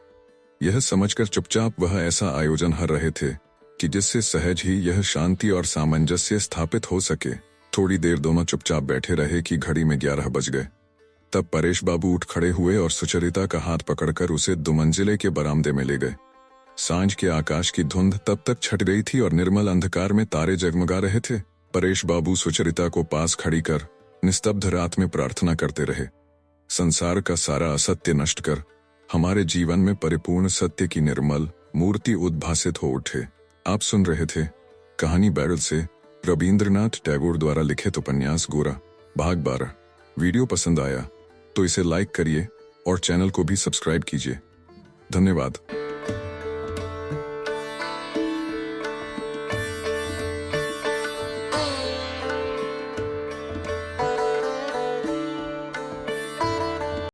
यह समझकर चुपचाप वह ऐसा आयोजन कर रहे थे कि जिससे सहज ही यह शांति और सामंजस्य स्थापित हो सके। थोड़ी देर दोनों चुपचाप बैठे रहे कि घड़ी में 11 बज गए। तब परेश बाबू उठ खड़े हुए और सुचरिता का हाथ पकड़कर उसे दुमंजिले के बरामदे में ले गए। सांझ के आकाश की धुंध तब तक छट गई थी और निर्मल अंधकार में तारे जगमगा रहे थे। परेश बाबू सुचरिता को पास खड़ी कर निस्तब्ध रात में प्रार्थना करते रहे, संसार का सारा असत्य नष्ट कर हमारे जीवन में परिपूर्ण सत्य की निर्मल मूर्ति उद्भासित हो उठे। आप सुन रहे थे कहानी बैरल से रबींद्रनाथ टैगोर द्वारा लिखित उपन्यास गोरा, भाग 12। वीडियो पसंद आया तो इसे लाइक करिए और चैनल को भी सब्सक्राइब कीजिए। धन्यवाद।